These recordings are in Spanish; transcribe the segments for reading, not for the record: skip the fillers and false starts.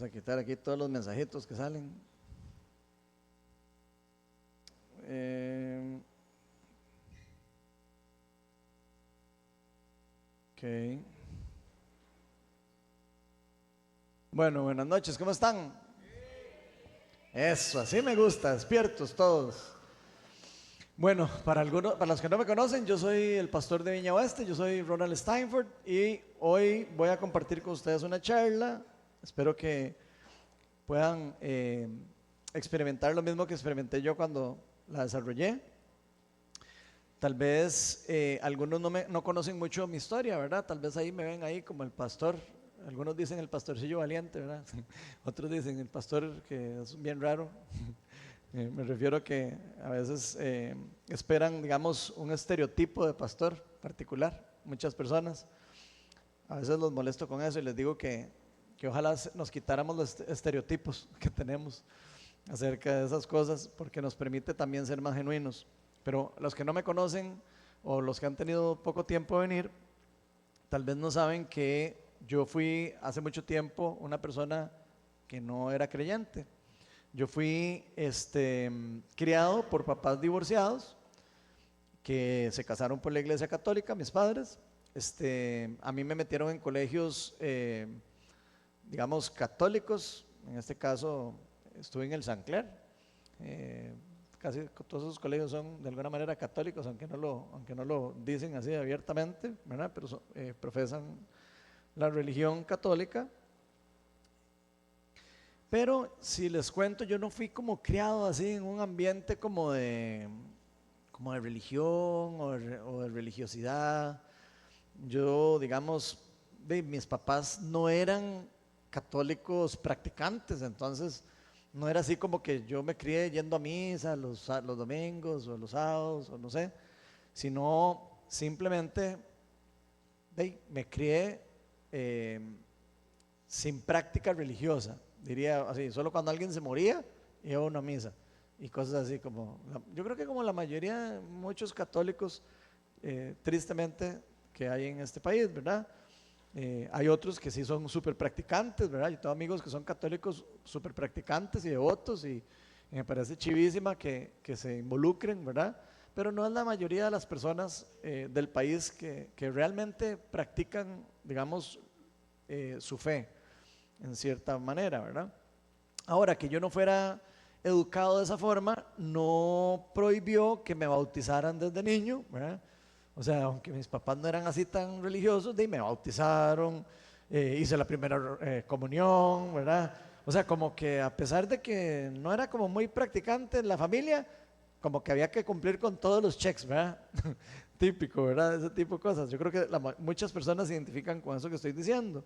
a quitar aquí todos los mensajitos que salen. Ok. Bueno, buenas noches, ¿cómo están? Eso, así me gusta, despiertos todos. Bueno, para los que no me conocen, yo soy el pastor de Viña Oeste, yo soy Ronald Steinford y hoy voy a compartir con ustedes una charla. Espero que puedan experimentar lo mismo que experimenté yo cuando la desarrollé. Tal vez algunos no conocen mucho mi historia, ¿verdad? Tal vez ahí me ven ahí como el pastor. Algunos dicen el pastorcillo valiente, ¿verdad? Otros dicen el pastor que es bien raro. Me refiero a que a veces esperan, digamos, un estereotipo de pastor particular. Muchas personas. A veces los molesto con eso y les digo que ojalá nos quitáramos los estereotipos que tenemos acerca de esas cosas, porque nos permite también ser más genuinos. Pero los que no me conocen o los que han tenido poco tiempo de venir, tal vez no saben que yo fui hace mucho tiempo una persona que no era creyente. Yo fui criado por papás divorciados que se casaron por la iglesia católica, mis padres. A mí me metieron en colegios, digamos, católicos. En este caso estuve en el San Clair. Casi todos esos colegios son de alguna manera católicos, aunque no lo dicen así abiertamente, ¿verdad? Pero profesan la religión católica. Pero si les cuento, yo no fui como criado así en un ambiente como de religión o de religiosidad. Yo, digamos, mis papás no eran católicos practicantes, entonces no era así como que yo me crié yendo a misa los domingos o los sábados o no sé, sino simplemente me crié sin práctica religiosa, diría así, solo cuando alguien se moría iba a una misa y cosas así como, yo creo que como la mayoría, muchos católicos, tristemente, que hay en este país, ¿verdad? Hay otros que sí son súper practicantes, ¿verdad? Yo tengo amigos que son católicos súper practicantes y devotos y me parece chivísima que se involucren, ¿verdad? Pero no es la mayoría de las personas del país que realmente practican, digamos, su fe, en cierta manera, ¿verdad? Ahora, que yo no fuera educado de esa forma, no prohibió que me bautizaran desde niño, ¿verdad? O sea, aunque mis papás no eran así tan religiosos, me bautizaron, hice la primera comunión, ¿verdad? O sea, como que a pesar de que no era como muy practicante en la familia, como que había que cumplir con todos los checks, ¿verdad? Típico, ¿verdad? Ese tipo de cosas. Yo creo que muchas personas se identifican con eso que estoy diciendo.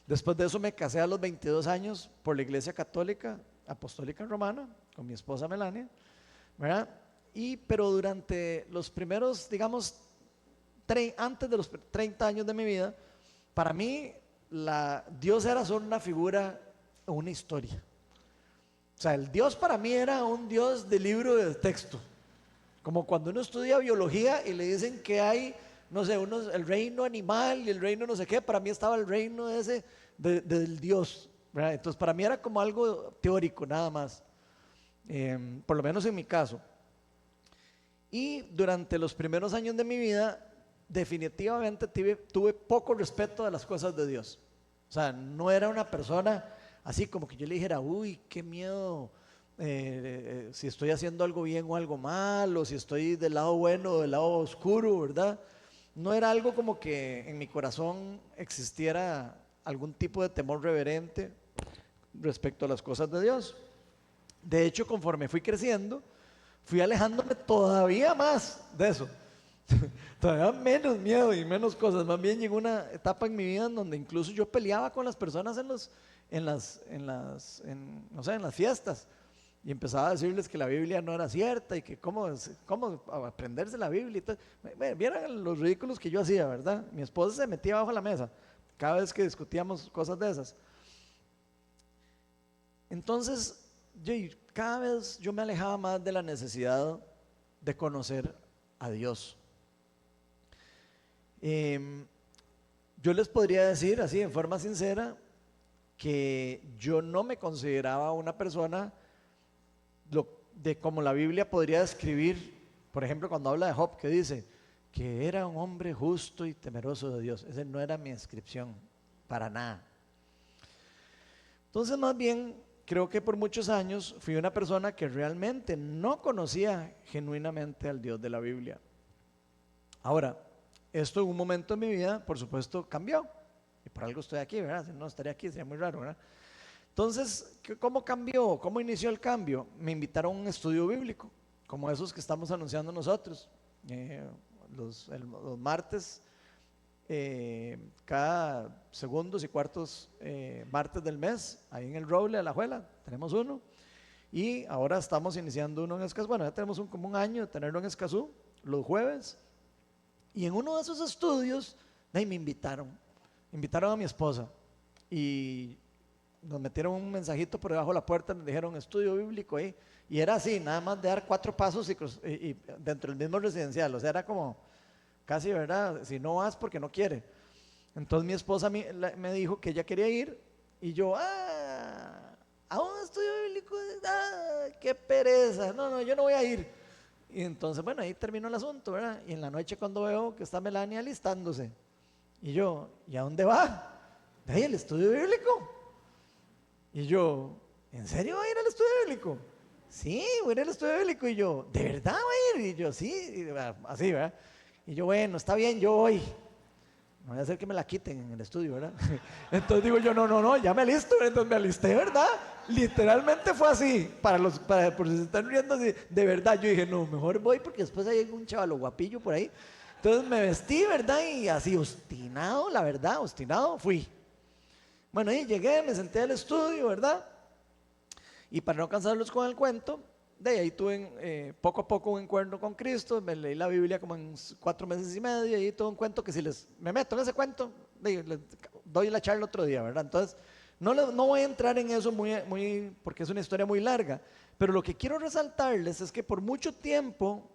Después de eso me casé a los 22 años por la Iglesia Católica Apostólica Romana, con mi esposa Melania, ¿verdad? Pero durante los primeros, digamos, antes de los 30 años de mi vida, para mí Dios era solo una figura, una historia. O sea, el Dios para mí era un Dios de libro de texto. Como cuando uno estudia biología y le dicen que hay, no sé, el reino animal y el reino no sé qué, para mí estaba el reino ese del Dios, ¿verdad? Entonces para mí era como algo teórico nada más, por lo menos en mi caso. Y durante los primeros años de mi vida, definitivamente tuve poco respeto de las cosas de Dios. O sea, no era una persona así como que yo le dijera, uy, qué miedo, si estoy haciendo algo bien o algo mal, o si estoy del lado bueno o del lado oscuro, ¿verdad? No era algo como que en mi corazón existiera algún tipo de temor reverente respecto a las cosas de Dios. De hecho, conforme fui creciendo, fui alejándome todavía más de eso. Todavía menos miedo y menos cosas. Más bien llegó una etapa en mi vida en donde incluso yo peleaba con las personas en las fiestas y empezaba a decirles que la Biblia no era cierta y que cómo aprenderse la Biblia y todo. Vieran los ridículos que yo hacía, ¿verdad? Mi esposa se metía abajo de la mesa cada vez que discutíamos cosas de esas. Entonces, cada vez yo me alejaba más de la necesidad de conocer a Dios. Yo les podría decir así en forma sincera que yo no me consideraba una persona de como la Biblia podría describir, por ejemplo, cuando habla de Job, que dice que era un hombre justo y temeroso de Dios. Esa no era mi descripción, para nada. Entonces, más bien, creo que por muchos años fui una persona que realmente no conocía genuinamente al Dios de la Biblia. Ahora, esto en un momento de mi vida, por supuesto, cambió. Y por algo estoy aquí, ¿verdad? Si no estaría aquí, sería muy raro, ¿verdad? Entonces, ¿cómo cambió? ¿Cómo inició el cambio? Me invitaron a un estudio bíblico, como esos que estamos anunciando nosotros. Los martes, cada segundos y cuartos martes del mes, ahí en el Roble, Alajuela, tenemos uno. Y ahora estamos iniciando uno en Escazú. Bueno, ya tenemos como un año de tenerlo en Escazú, los jueves. Y en uno de esos estudios, me invitaron a mi esposa. Y nos metieron un mensajito por debajo de la puerta, nos dijeron estudio bíblico ahí. Y era así, nada más de dar 4 pasos y dentro del mismo residencial. O sea, era como casi, ¿verdad? Si no vas porque no quiere. Entonces mi esposa me dijo que ella quería ir y yo, a un estudio bíblico, qué pereza, no, yo no voy a ir. Y entonces, bueno, ahí terminó el asunto, ¿verdad? Y en la noche cuando veo que está Melania alistándose, y yo, ¿y a dónde va? De ahí, el estudio bíblico. Y yo, ¿en serio va a ir al estudio bíblico? Sí, voy a ir al estudio bíblico. Y yo, ¿de verdad va a ir? Y yo, sí, así, ¿verdad? Y yo, bueno, está bien, yo voy. No voy a hacer que me la quiten en el estudio, ¿verdad? Entonces digo yo, no, ya me alisto. Entonces me alisté, ¿verdad? Literalmente fue así. Por si se están riendo así, de verdad, yo dije, no, mejor voy porque después hay un chavalo guapillo por ahí. Entonces me vestí, ¿verdad? Y así, obstinado, la verdad, obstinado, fui. Bueno, ahí llegué, me senté al estudio, ¿verdad? Y para no cansarlos con el cuento, de ahí tuve poco a poco un encuentro con Cristo, me leí la Biblia como en 4 meses y medio, y todo un cuento que si me meto en ese cuento, les doy la charla otro día, ¿verdad? Entonces, no voy a entrar en eso porque es una historia muy larga, pero lo que quiero resaltarles es que por mucho tiempo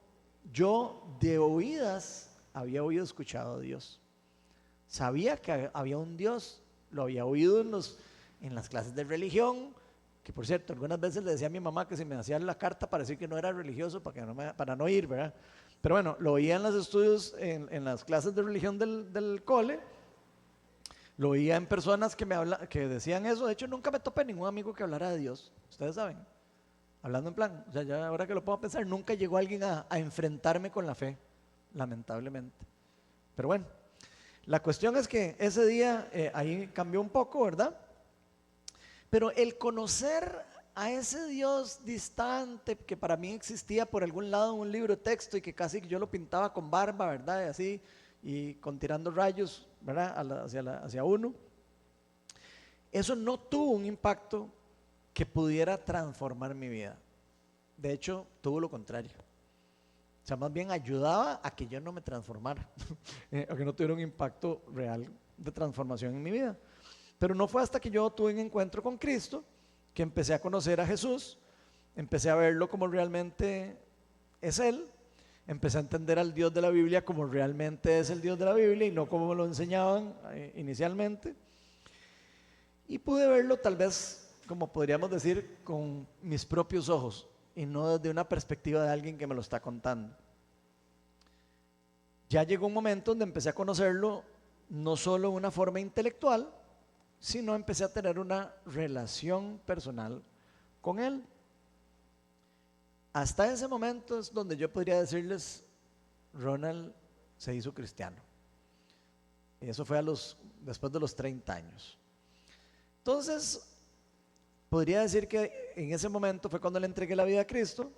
yo de oídas había escuchado a Dios. Sabía que había un Dios, lo había oído en las clases de religión, que por cierto, algunas veces le decía a mi mamá que si me hacía la carta para decir que no era religioso, para no ir, ¿verdad? Pero bueno, lo oía en los estudios, en las clases de religión del cole, lo oía en personas que decían eso. De hecho, nunca me topé ningún amigo que hablara de Dios, ustedes saben, hablando en plan, o sea, ya ahora que lo puedo pensar, nunca llegó alguien a enfrentarme con la fe, lamentablemente. Pero bueno, la cuestión es que ese día ahí cambió un poco, ¿verdad? Pero el conocer a ese Dios distante que para mí existía por algún lado en un libro de texto y que casi yo lo pintaba con barba, ¿verdad? Y así, y con tirando rayos, ¿verdad? Hacia uno. Eso no tuvo un impacto que pudiera transformar mi vida. De hecho, tuvo lo contrario. O sea, más bien ayudaba a que yo no me transformara, a que no tuviera un impacto real de transformación en mi vida. Pero no fue hasta que yo tuve un encuentro con Cristo que empecé a conocer a Jesús, empecé a verlo como realmente es Él, empecé a entender al Dios de la Biblia como realmente es el Dios de la Biblia y no como me lo enseñaban inicialmente. Y pude verlo tal vez, como podríamos decir, con mis propios ojos y no desde una perspectiva de alguien que me lo está contando. Ya llegó un momento donde empecé a conocerlo no solo de una forma intelectual, sino empecé a tener una relación personal con Él. Hasta ese momento es donde yo podría decirles, Ronald se hizo cristiano. Y eso fue después de los 30 años. Entonces, podría decir que en ese momento fue cuando le entregué la vida a Cristo.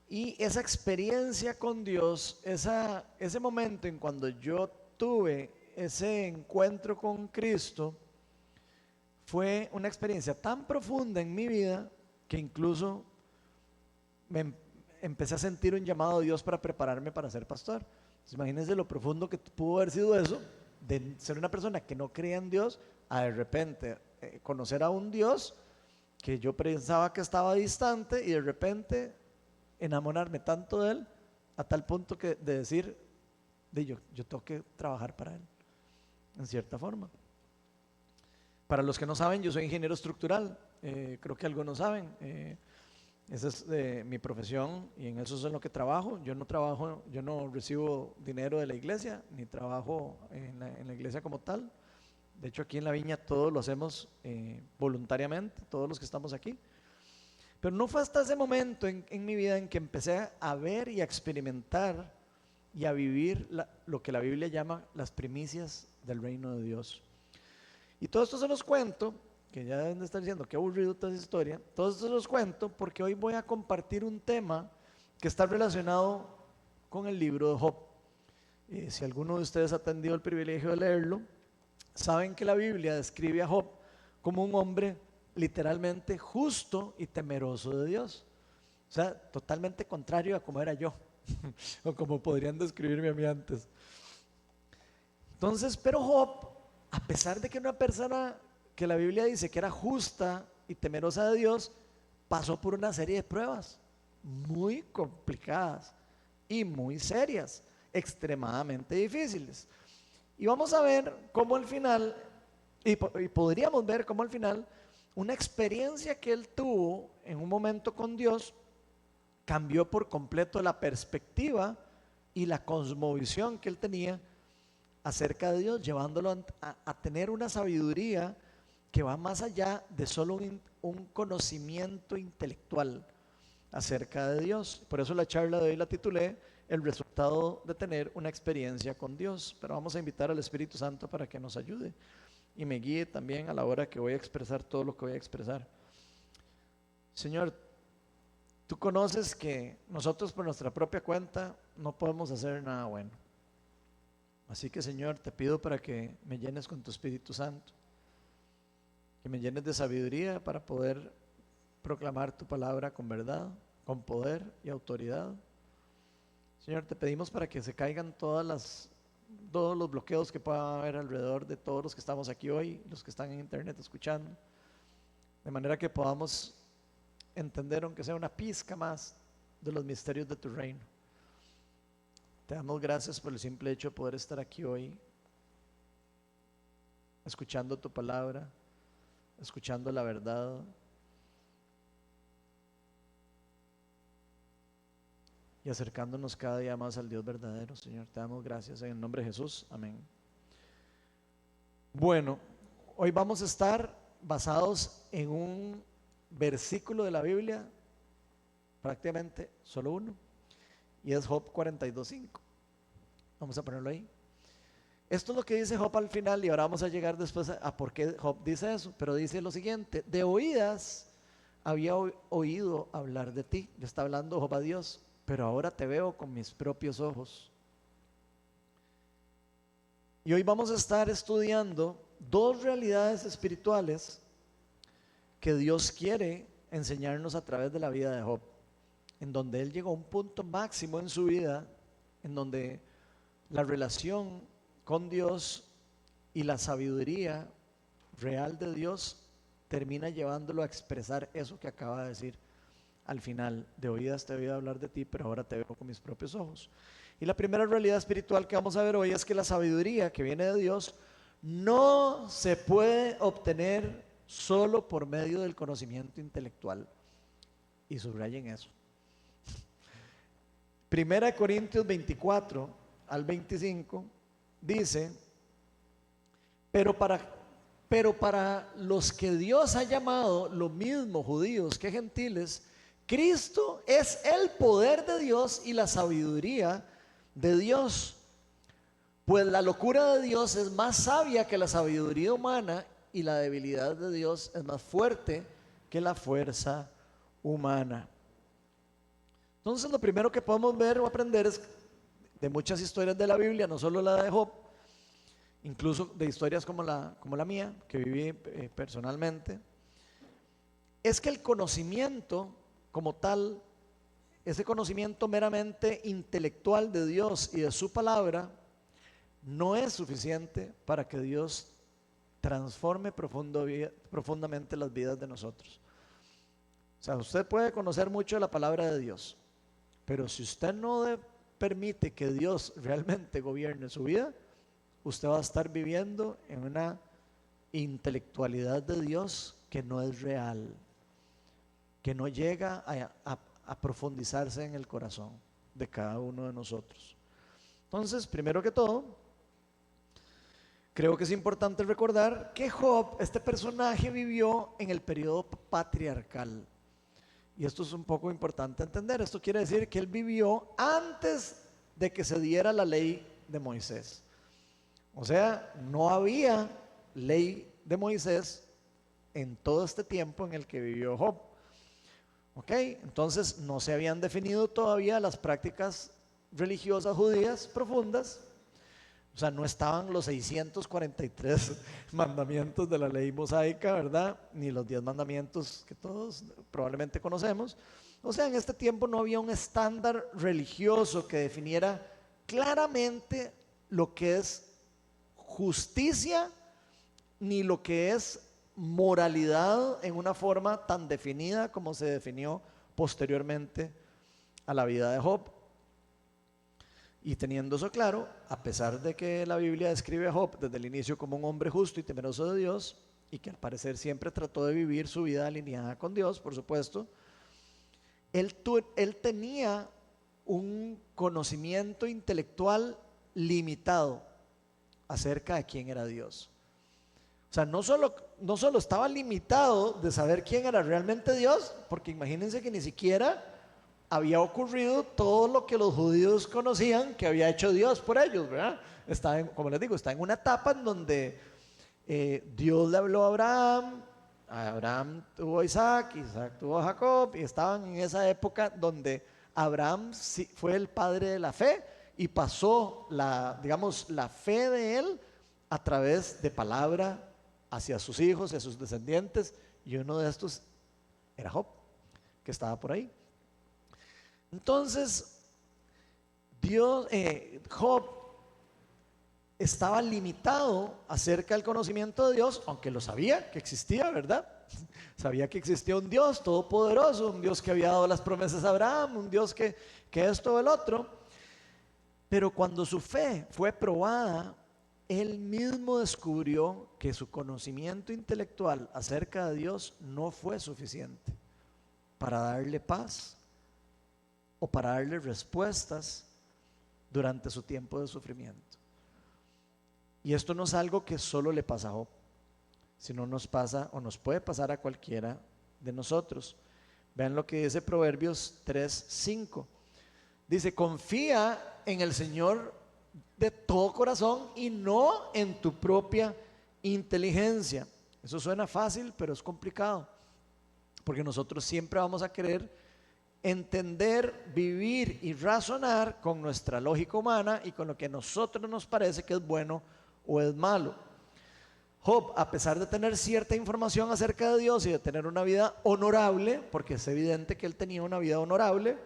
Y esa experiencia con Dios, ese momento en cuando yo tuve ese encuentro con Cristo, fue una experiencia tan profunda en mi vida que incluso empecé a sentir un llamado de Dios para prepararme para ser pastor. Entonces, imagínense lo profundo que pudo haber sido eso, de ser una persona que no creía en Dios, a de repente conocer a un Dios que yo pensaba que estaba distante y de repente enamorarme tanto de Él a tal punto que de decir, yo tengo que trabajar para Él, en cierta forma. Para los que no saben, yo soy ingeniero estructural, creo que algunos saben. Esa es mi profesión y en eso es en lo que trabajo. Yo no recibo dinero de la iglesia, ni trabajo en la iglesia como tal. De hecho, aquí en la viña todos lo hacemos voluntariamente, todos los que estamos aquí. Pero no fue hasta ese momento en mi vida en que empecé a ver y a experimentar y a vivir lo que la Biblia llama las primicias del reino de Dios. Y todo esto se los cuento, que ya deben de estar diciendo qué aburrido toda esa historia. Todo esto se los cuento porque hoy voy a compartir un tema que está relacionado con el libro de Job. Si alguno de ustedes ha tenido el privilegio de leerlo, saben que la Biblia describe a Job como un hombre literalmente justo y temeroso de Dios. O sea, totalmente contrario a como era yo, o como podrían describirme a mí antes. Entonces, pero Job, a pesar de que una persona que la Biblia dice que era justa y temerosa de Dios, pasó por una serie de pruebas muy complicadas y muy serias, extremadamente difíciles. Y vamos a ver cómo al final, y podríamos ver cómo al final, una experiencia que él tuvo en un momento con Dios cambió por completo la perspectiva y la cosmovisión que él tenía acerca de Dios, llevándolo a tener una sabiduría que va más allá de solo un conocimiento intelectual acerca de Dios. Por eso la charla de hoy la titulé El resultado de tener una experiencia con Dios. Pero vamos a invitar al Espíritu Santo para que nos ayude y me guíe también a la hora que voy a expresar todo lo que voy a expresar. Señor, tú conoces que nosotros por nuestra propia cuenta no podemos hacer nada bueno. Así que, Señor, te pido para que me llenes con tu Espíritu Santo, que me llenes de sabiduría para poder proclamar tu palabra con verdad, con poder y autoridad. Señor, te pedimos para que se caigan todos los bloqueos que pueda haber alrededor de todos los que estamos aquí hoy, los que están en internet escuchando, de manera que podamos entender, aunque sea una pizca más, de los misterios de tu reino. Te damos gracias por el simple hecho de poder estar aquí hoy, escuchando tu palabra, escuchando la verdad. Y acercándonos cada día más al Dios verdadero, Señor. Te damos gracias en el nombre de Jesús. Amén. Bueno, hoy vamos a estar basados en un versículo de la Biblia, prácticamente solo uno, y es Job 42:5. Vamos a ponerlo ahí. Esto es lo que dice Job al final, y ahora vamos a llegar después a por qué Job dice eso, pero dice lo siguiente: de oídas había oído hablar de ti. Le está hablando Job a Dios, pero ahora te veo con mis propios ojos. Y hoy vamos a estar estudiando dos realidades espirituales que Dios quiere enseñarnos a través de la vida de Job, en donde él llegó a un punto máximo en su vida, en donde la relación con Dios y la sabiduría real de Dios termina llevándolo a expresar eso que acaba de decir al final: de oídas te he oído hablar de ti, pero ahora te veo con mis propios ojos. Y la primera realidad espiritual que vamos a ver hoy es que la sabiduría que viene de Dios no se puede obtener solo por medio del conocimiento intelectual. Y subrayen eso. Primera de Corintios 24 al 25 dice: pero para los que Dios ha llamado, lo mismo judíos que gentiles, Cristo es el poder de Dios y la sabiduría de Dios. Pues la locura de Dios es más sabia que la sabiduría humana, y la debilidad de Dios es más fuerte que la fuerza humana. Entonces, lo primero que podemos ver o aprender es de muchas historias de la Biblia, no solo la de Job, incluso de historias como la mía, que viví personalmente, es que el conocimiento como tal, ese conocimiento meramente intelectual de Dios y de su palabra, no es suficiente para que Dios transforme profundamente las vidas de nosotros. O sea, usted puede conocer mucho de la palabra de Dios, pero si usted no permite que Dios realmente gobierne su vida, usted va a estar viviendo en una intelectualidad de Dios que no es real, que no llega a profundizarse en el corazón de cada uno de nosotros. Entonces, primero que todo, creo que es importante recordar que Job, este personaje, vivió en el periodo patriarcal. Y esto es un poco importante entender. Esto quiere decir que él vivió antes de que se diera la ley de Moisés. O sea, no había ley de Moisés en todo este tiempo en el que vivió Job. ¿Ok? Entonces no se habían definido todavía las prácticas religiosas judías profundas. O sea, no estaban los 643 mandamientos de la ley mosaica, ¿verdad? Ni los 10 mandamientos que todos probablemente conocemos. O sea, en este tiempo no había un estándar religioso que definiera claramente lo que es justicia, ni lo que es moralidad en una forma tan definida como se definió posteriormente a la vida de Job. Y teniendo eso claro, a pesar de que la Biblia describe a Job desde el inicio como un hombre justo y temeroso de Dios, y que al parecer siempre trató de vivir su vida alineada con Dios, por supuesto, él tenía un conocimiento intelectual limitado acerca de quién era Dios. O sea, no solo estaba limitado de saber quién era realmente Dios, porque imagínense que ni siquiera había ocurrido todo lo que los judíos conocían que había hecho Dios por ellos, ¿verdad? Como les digo, está en una etapa en donde Dios le habló a Abraham tuvo a Isaac, Isaac tuvo a Jacob, y estaban en esa época donde Abraham fue el padre de la fe y pasó la fe de él a través de palabra hacia sus hijos y a sus descendientes, y uno de estos era Job, que estaba por ahí. Entonces, Job estaba limitado acerca del conocimiento de Dios, aunque lo sabía que existía, ¿verdad? Sabía que existía un Dios todopoderoso, un Dios que había dado las promesas a Abraham, un Dios que esto o el otro. Pero cuando su fe fue probada, él mismo descubrió que su conocimiento intelectual acerca de Dios no fue suficiente para darle paz o para darle respuestas durante su tiempo de sufrimiento. Y esto no es algo que solo le pasa a Job, sino nos pasa o nos puede pasar a cualquiera de nosotros. Vean lo que dice Proverbios 3:5. Dice: confía en el Señor de todo corazón y no en tu propia inteligencia. Eso suena fácil, pero es complicado, porque nosotros siempre vamos a querer entender, vivir y razonar con nuestra lógica humana y con lo que a nosotros nos parece que es bueno o es malo. Job, a pesar de tener cierta información acerca de Dios y de tener una vida honorable, porque es evidente que él tenía una vida honorable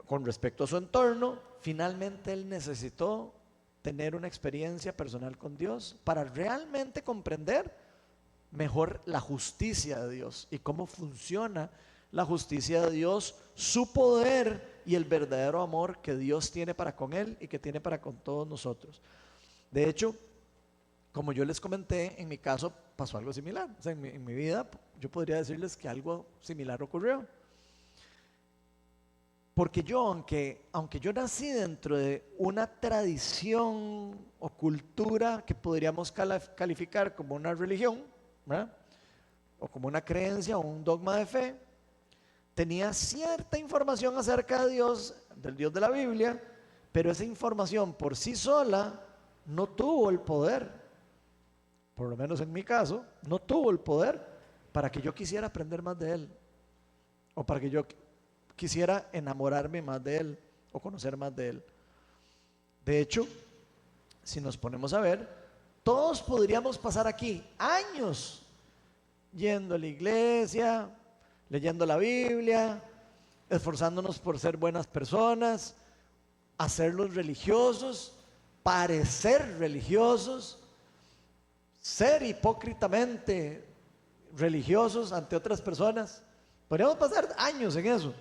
con respecto a su entorno, finalmente él necesitó tener una experiencia personal con Dios para realmente comprender mejor la justicia de Dios y cómo funciona la justicia de Dios, su poder y el verdadero amor que Dios tiene para con él y que tiene para con todos nosotros. De hecho, como yo les comenté, en mi caso pasó algo similar. O sea, en mi vida yo podría decirles que algo similar ocurrió. Porque yo, aunque yo nací dentro de una tradición o cultura que podríamos calificar como una religión, ¿verdad?, o como una creencia o un dogma de fe, tenía cierta información acerca de Dios, del Dios de la Biblia, pero esa información por sí sola no tuvo el poder, por lo menos en mi caso, no tuvo el poder para que yo quisiera aprender más de Él, o para que yo quisiera enamorarme más de Él, o conocer más de Él. De hecho, si nos ponemos a ver, todos podríamos pasar aquí años yendo a la iglesia, leyendo la Biblia, esforzándonos por ser buenas personas, hacerlos religiosos, parecer religiosos, ser hipócritamente religiosos ante otras personas. Podríamos pasar años en eso,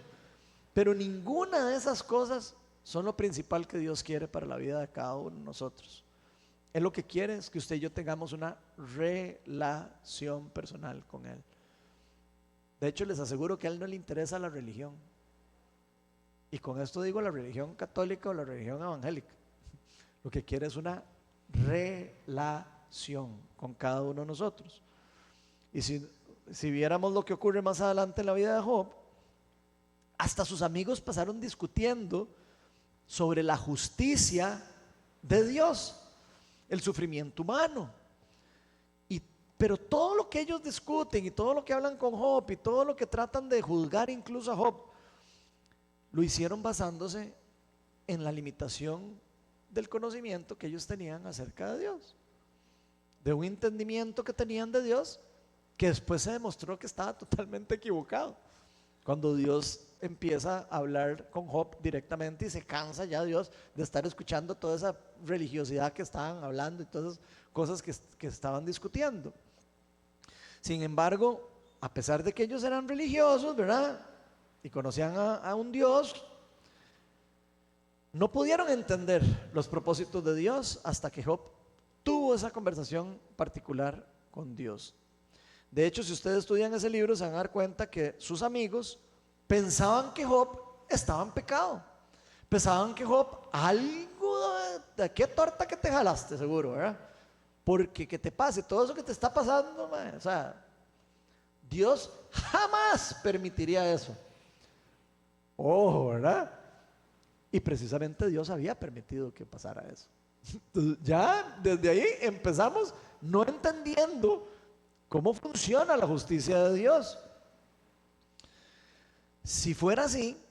pero ninguna de esas cosas son lo principal que Dios quiere para la vida de cada uno de nosotros. Él lo que quiere es que usted y yo tengamos una relación personal con Él. De hecho, les aseguro que a Él no le interesa la religión. Y con esto digo la religión católica o la religión evangélica. Lo que quiere es una relación con cada uno de nosotros. Y si viéramos lo que ocurre más adelante en la vida de Job, hasta sus amigos pasaron discutiendo sobre la justicia de Dios, el sufrimiento humano. Pero todo lo que ellos discuten y todo lo que hablan con Job y todo lo que tratan de juzgar incluso a Job, lo hicieron basándose en la limitación del conocimiento que ellos tenían acerca de Dios, de un entendimiento que tenían de Dios que después se demostró que estaba totalmente equivocado. Cuando Dios empieza a hablar con Job directamente y se cansa ya Dios de estar escuchando toda esa religiosidad que estaban hablando y todas esas cosas que estaban discutiendo. Sin embargo, a pesar de que ellos eran religiosos, ¿verdad? Y conocían a un Dios, no pudieron entender los propósitos de Dios hasta que Job tuvo esa conversación particular con Dios. De hecho, si ustedes estudian ese libro, se van a dar cuenta que sus amigos pensaban que Job estaba en pecado. Pensaban que Job, algo de qué torta que te jalaste, seguro, ¿verdad? Porque que te pase todo eso que te está pasando, man, o sea, Dios jamás permitiría eso. Ojo, ¿verdad? Y precisamente Dios había permitido que pasara eso. Entonces, ya desde ahí empezamos no entendiendo cómo funciona la justicia de Dios. Si fuera así,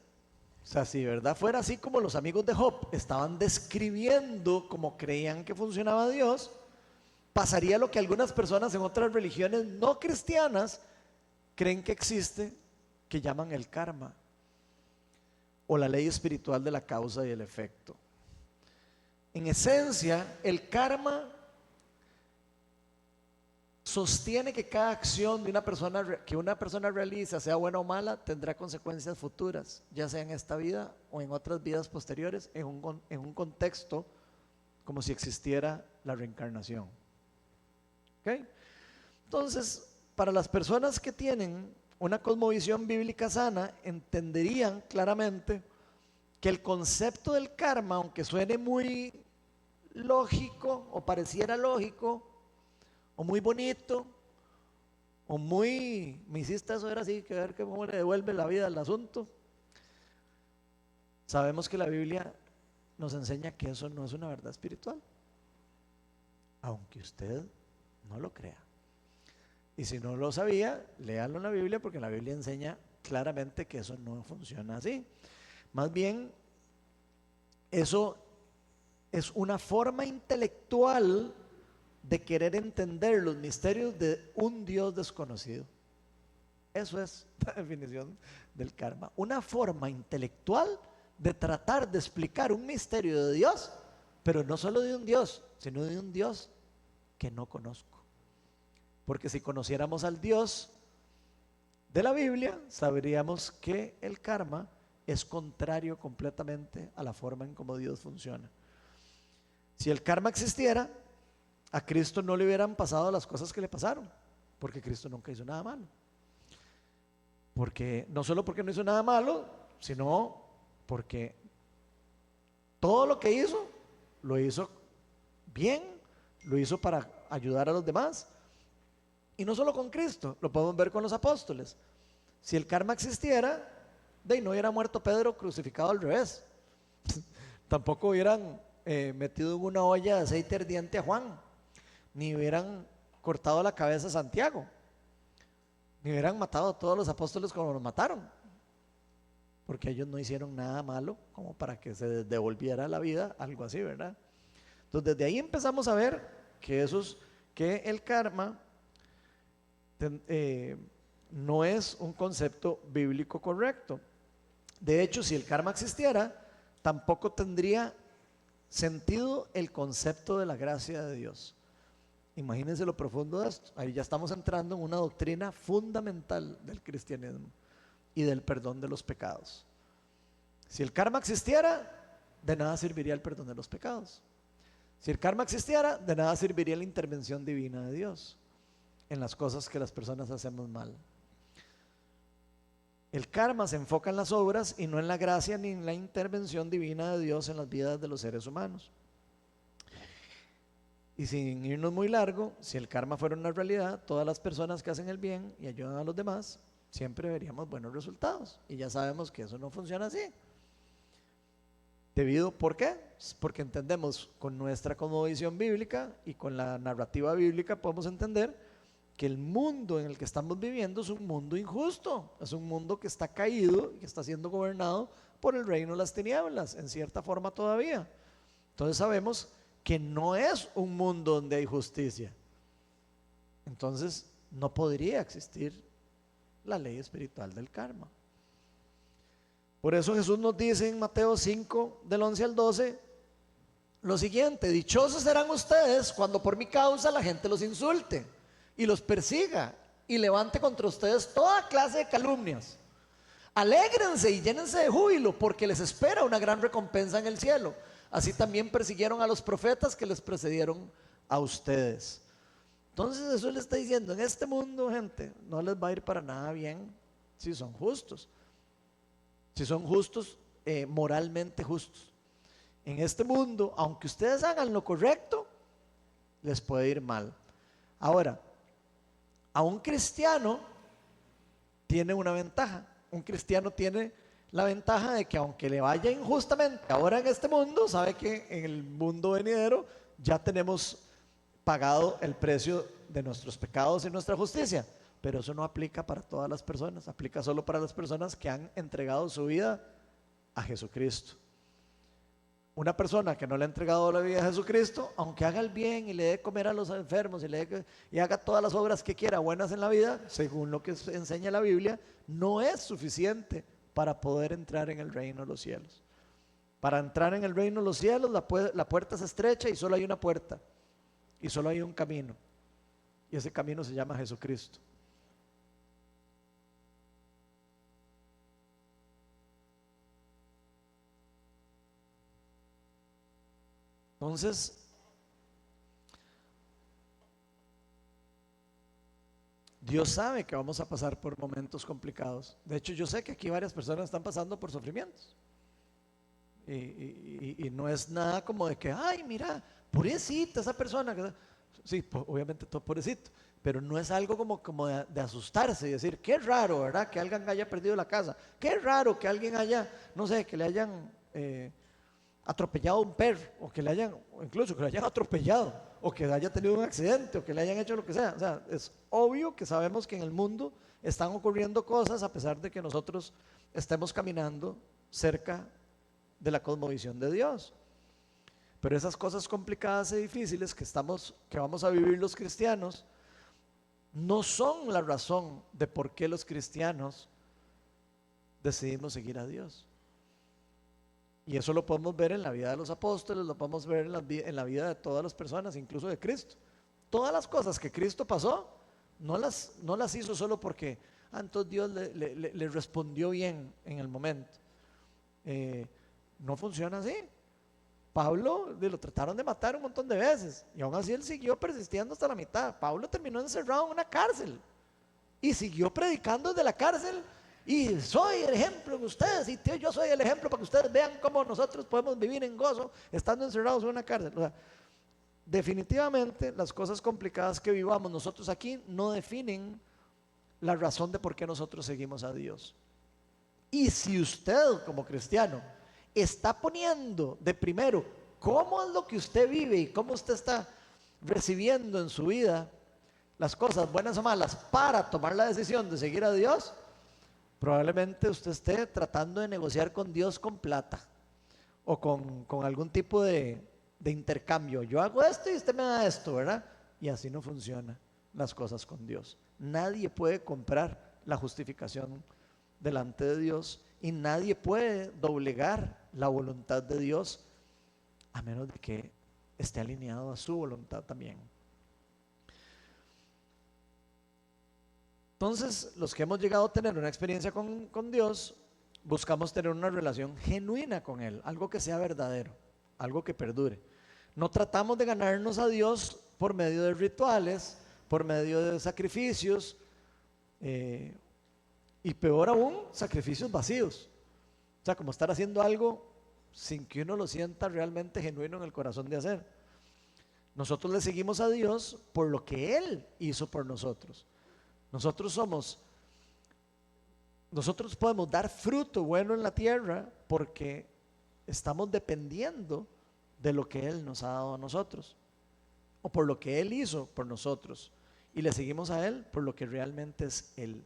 o sea, si de verdad fuera así como los amigos de Job estaban describiendo cómo creían que funcionaba Dios, pasaría lo que algunas personas en otras religiones no cristianas creen que existe, que llaman el karma o la ley espiritual de la causa y el efecto. En esencia, el karma sostiene que cada acción de una persona realiza, sea buena o mala, tendrá consecuencias futuras, ya sea en esta vida o en otras vidas posteriores, en un contexto como si existiera la reencarnación. ¿Okay? Entonces, para las personas que tienen una cosmovisión bíblica sana, entenderían claramente que el concepto del karma, aunque suene muy lógico o pareciera lógico, o muy bonito, o muy, me hiciste eso, era así, que ver cómo le devuelve la vida al asunto. Sabemos que la Biblia nos enseña que eso no es una verdad espiritual, aunque usted no lo crea. Y si no lo sabía, léalo en la Biblia, porque la Biblia enseña claramente que eso no funciona así. Más bien, eso es una forma intelectual de querer entender los misterios de un Dios desconocido. Eso es la definición del karma. Una forma intelectual de tratar de explicar un misterio de Dios, pero no solo de un Dios, sino de un Dios que no conozco. Porque si conociéramos al Dios de la Biblia, sabríamos que el karma es contrario completamente a la forma en cómo Dios funciona. Si el karma existiera, a Cristo no le hubieran pasado las cosas que le pasaron, porque Cristo nunca hizo nada malo. Porque no solo porque no hizo nada malo, sino porque todo lo que hizo, lo hizo bien, lo hizo para ayudar a los demás. Y no solo con Cristo, lo podemos ver con los apóstoles. Si el karma existiera, no hubiera muerto Pedro crucificado al revés. Tampoco hubieran metido en una olla de aceite ardiente a Juan, ni hubieran cortado la cabeza a Santiago, ni hubieran matado a todos los apóstoles como los mataron, porque ellos no hicieron nada malo como para que se devolviera la vida, algo así, ¿verdad? Entonces desde ahí empezamos a ver que el karma no es un concepto bíblico correcto. De hecho, si el karma existiera, tampoco tendría sentido el concepto de la gracia de Dios. Imagínense lo profundo de esto. Ahí ya estamos entrando en una doctrina fundamental del cristianismo y del perdón de los pecados. Si el karma existiera, de nada serviría el perdón de los pecados. Si el karma existiera, de nada serviría la intervención divina de Dios en las cosas que las personas hacemos mal. El karma se enfoca en las obras y no en la gracia ni en la intervención divina de Dios en las vidas de los seres humanos. Y sin irnos muy largo, si el karma fuera una realidad, todas las personas que hacen el bien y ayudan a los demás, siempre veríamos buenos resultados. Y ya sabemos que eso no funciona así. ¿Por qué? Porque entendemos con nuestra cosmovisión bíblica y con la narrativa bíblica podemos entender que el mundo en el que estamos viviendo es un mundo injusto, es un mundo que está caído y que está siendo gobernado por el reino de las tinieblas, en cierta forma todavía. Entonces sabemos que no es un mundo donde hay justicia. Entonces no podría existir la ley espiritual del karma. Por eso Jesús nos dice en Mateo 5, del 11 al 12, lo siguiente: dichosos serán ustedes cuando por mi causa la gente los insulte y los persiga y levante contra ustedes toda clase de calumnias. Alégrense y llénense de júbilo, porque les espera una gran recompensa en el cielo. Así también persiguieron a los profetas que les precedieron a ustedes. Entonces Jesús le está diciendo: en este mundo, gente, no les va a ir para nada bien si son justos. Si son justos, moralmente justos. En este mundo, aunque ustedes hagan lo correcto, les puede ir mal. Ahora, a un cristiano tiene una ventaja. Un cristiano tiene la ventaja de que aunque le vaya injustamente ahora en este mundo, sabe que en el mundo venidero ya tenemos pagado el precio de nuestros pecados y nuestra justicia. Pero eso no aplica para todas las personas, aplica solo para las personas que han entregado su vida a Jesucristo. Una persona que no le ha entregado la vida a Jesucristo, aunque haga el bien y le dé comer a los enfermos y haga todas las obras que quiera buenas en la vida, según lo que enseña la Biblia, no es suficiente para poder entrar en el reino de los cielos. Para entrar en el reino de los cielos, la puerta es estrecha y solo hay una puerta y solo hay un camino, y ese camino se llama Jesucristo. Entonces, Dios sabe que vamos a pasar por momentos complicados. De hecho, yo sé que aquí varias personas están pasando por sufrimientos. Y no es nada como de que, ay, mira, pobrecita esa persona. Sí, obviamente todo pobrecito. Pero no es algo como de asustarse y decir, qué raro, ¿verdad? Que alguien haya perdido la casa. Qué raro que alguien haya, no sé, que le hayan atropellado a un perro, o que le hayan, o incluso que le hayan atropellado, o que haya tenido un accidente, o que le hayan hecho lo que sea. O sea, es obvio que sabemos que en el mundo están ocurriendo cosas a pesar de que nosotros estemos caminando cerca de la cosmovisión de Dios. Pero esas cosas complicadas y difíciles que vamos a vivir los cristianos no son la razón de por qué los cristianos decidimos seguir a Dios. Y eso lo podemos ver en la vida de los apóstoles, lo podemos ver en la vida de todas las personas, incluso de Cristo. Todas las cosas que Cristo pasó, no las hizo solo porque entonces Dios le respondió bien en el momento. No funciona así. Pablo lo trataron de matar un montón de veces y aún así él siguió persistiendo hasta la mitad. Pablo terminó encerrado en una cárcel y siguió predicando desde la cárcel. Y soy el ejemplo de ustedes, y yo soy el ejemplo para que ustedes vean cómo nosotros podemos vivir en gozo estando encerrados en una cárcel. O sea, definitivamente las cosas complicadas que vivamos nosotros aquí no definen la razón de por qué nosotros seguimos a Dios. Y si usted como cristiano está poniendo de primero cómo es lo que usted vive y cómo usted está recibiendo en su vida las cosas buenas o malas para tomar la decisión de seguir a Dios, probablemente usted esté tratando de negociar con Dios con plata o con algún tipo de intercambio. Yo hago esto y usted me da esto, ¿verdad? Y así no funcionan las cosas con Dios. Nadie puede comprar la justificación delante de Dios y nadie puede doblegar la voluntad de Dios a menos de que esté alineado a su voluntad también. Entonces, los que hemos llegado a tener una experiencia con Dios, buscamos tener una relación genuina con Él, algo que sea verdadero, algo que perdure. No tratamos de ganarnos a Dios por medio de rituales, por medio de sacrificios, y peor aún, sacrificios vacíos. O sea, como estar haciendo algo sin que uno lo sienta realmente genuino en el corazón de hacer. Nosotros le seguimos a Dios por lo que Él hizo por nosotros. Nosotros podemos dar fruto bueno en la tierra porque estamos dependiendo de lo que Él nos ha dado a nosotros, o por lo que Él hizo por nosotros, y le seguimos a Él por lo que realmente es Él.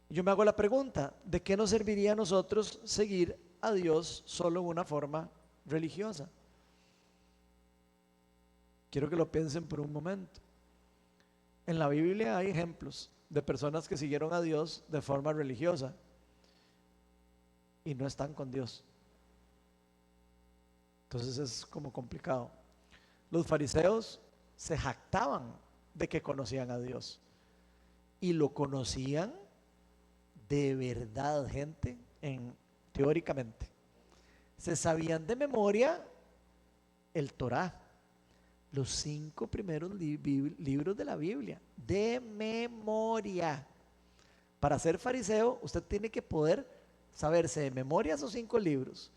Yo me hago la pregunta, ¿de qué nos serviría a nosotros seguir a Dios solo en una forma religiosa? Quiero que lo piensen por un momento. En la Biblia hay ejemplos de personas que siguieron a Dios de forma religiosa y no están con Dios. Entonces es como complicado. Los fariseos se jactaban de que conocían a Dios y lo conocían de verdad, gente, teóricamente. Se sabían de memoria el Torá, los 5 primeros libros de la Biblia, de memoria. Para ser fariseo, usted tiene que poder saberse de memoria esos 5 libros,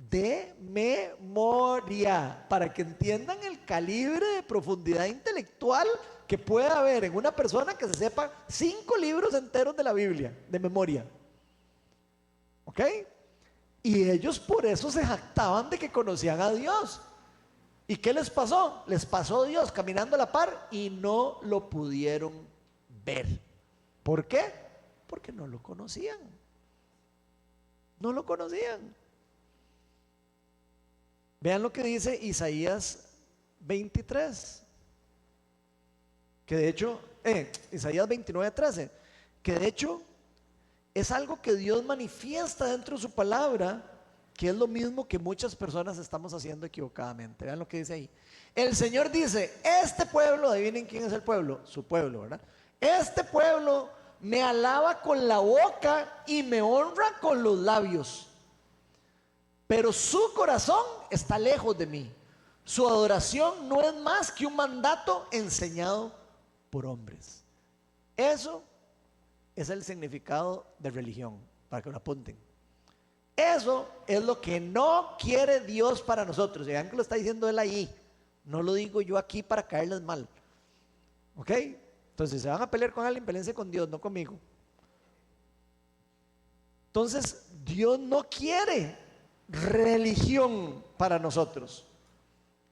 de memoria, para que entiendan el calibre de profundidad intelectual que puede haber en una persona que se sepa 5 libros enteros de la Biblia, de memoria. ¿Ok? Y ellos por eso se jactaban de que conocían a Dios. ¿Y qué les pasó? Les pasó Dios caminando a la par y no lo pudieron ver. ¿Por qué? Porque no lo conocían. No lo conocían. Vean lo que dice Isaías 23. Que de hecho, Isaías 29:13. Que de hecho es algo que Dios manifiesta dentro de su palabra, que es lo mismo que muchas personas estamos haciendo equivocadamente. Vean lo que dice ahí. El Señor dice, este pueblo, adivinen quién es el pueblo, su pueblo, ¿verdad? Este pueblo me alaba con la boca y me honra con los labios, pero su corazón está lejos de mí. Su adoración no es más que un mandato enseñado por hombres. Eso es el significado de religión, para que lo apunten. Eso es lo que no quiere Dios para nosotros. Y vean que lo está diciendo Él ahí. No lo digo yo aquí para caerles mal. ¿Ok? Entonces, si se van a pelear con alguien, peleense con Dios, no conmigo. Entonces, Dios no quiere religión para nosotros.